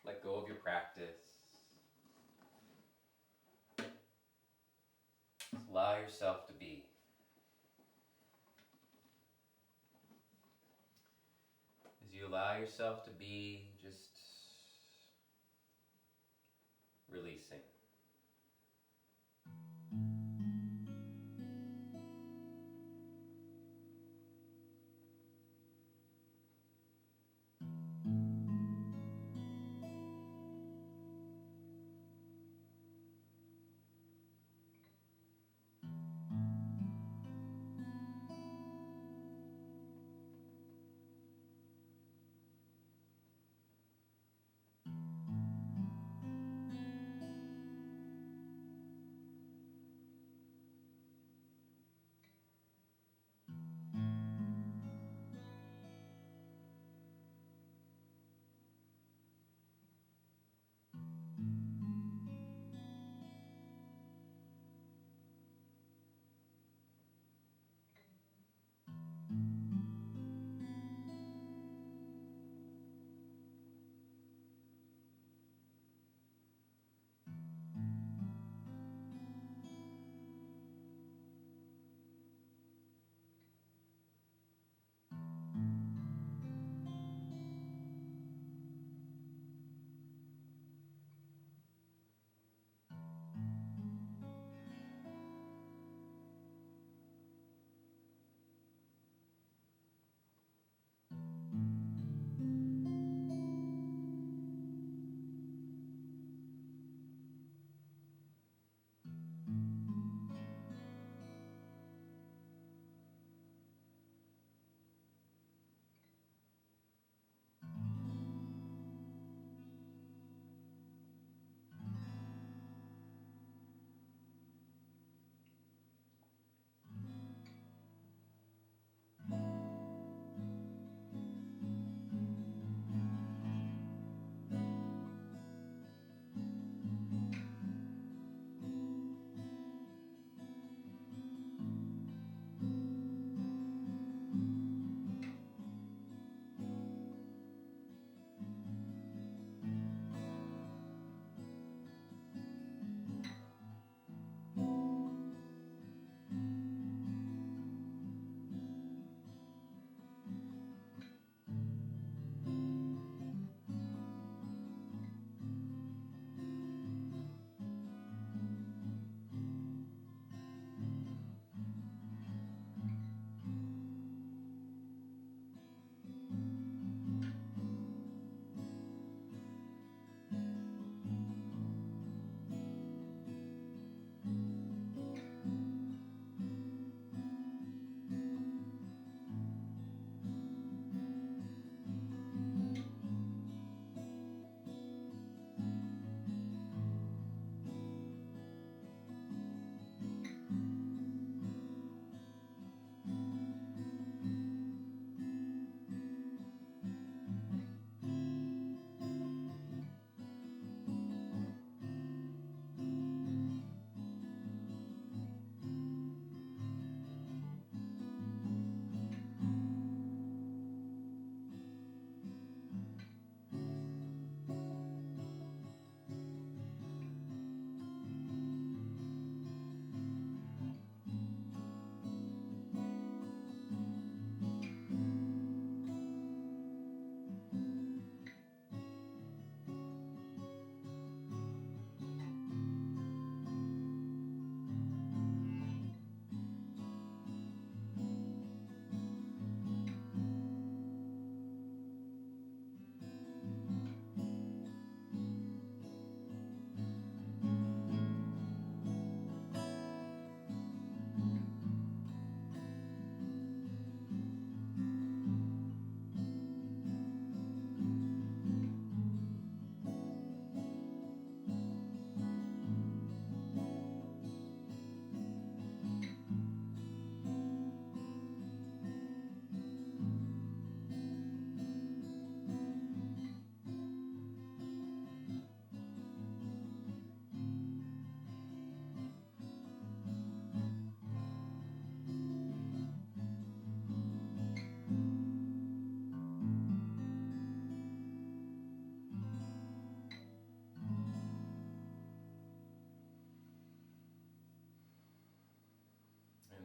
Speaker 2: Let go of your practice. Allow yourself to be. As you allow yourself to be, just releasing.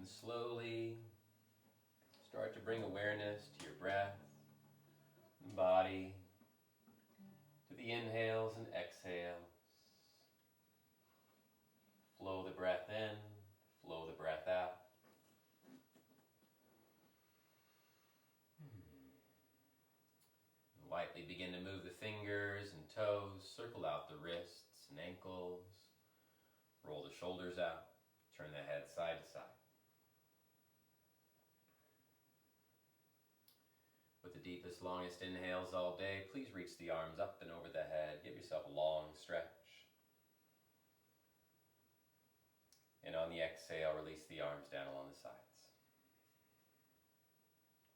Speaker 1: And slowly start to bring awareness to your breath and body, to the inhales and exhales. Flow the breath in, flow the breath out. Lightly begin to move the fingers and toes, circle out the wrists and ankles, roll the shoulders out, turn the head side to side. With the deepest, longest inhales all day, please reach the arms up and over the head. Give yourself a long stretch. And on the exhale, release the arms down along the sides.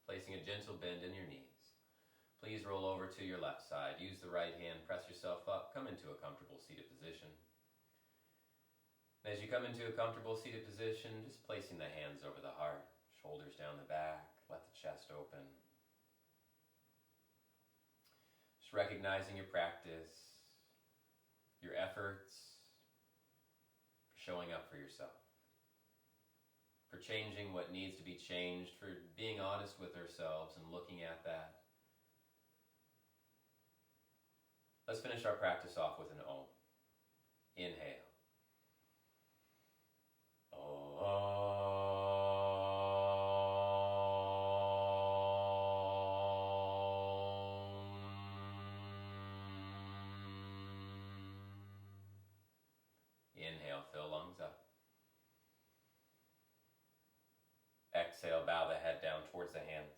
Speaker 1: Placing a gentle bend in your knees. Please roll over to your left side. Use the right hand, press yourself up, come into a comfortable seated position. As you come into a comfortable seated position, just placing the hands over the heart, shoulders down the back, let the chest open. Just recognizing your practice, your efforts, for showing up for yourself, for changing what needs to be changed, for being honest with ourselves and looking at that. Let's finish our practice off with an Om. Inhale. Inhale, fill lungs up. Exhale, bow the head down towards the hands.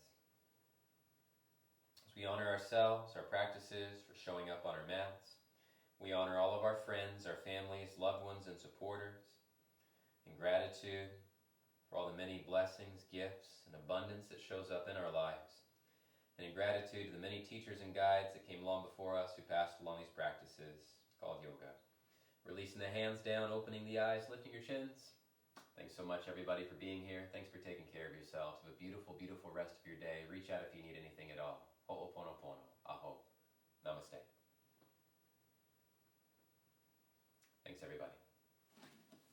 Speaker 1: As we honor ourselves, our practices, for showing up on our mats, we honor all of our friends, our families, loved ones, and supporters. In gratitude for all the many blessings, gifts, and abundance that shows up in our lives. And in gratitude to the many teachers and guides that came long before us who passed along these practices called yoga. Releasing the hands down, opening the eyes, lifting your chins. Thanks so much, everybody, for being here. Thanks for taking care of yourselves. Have a beautiful, beautiful rest of your day. Reach out if you need anything at all. Ho'oponopono. Aho. Namaste. Thanks, everybody.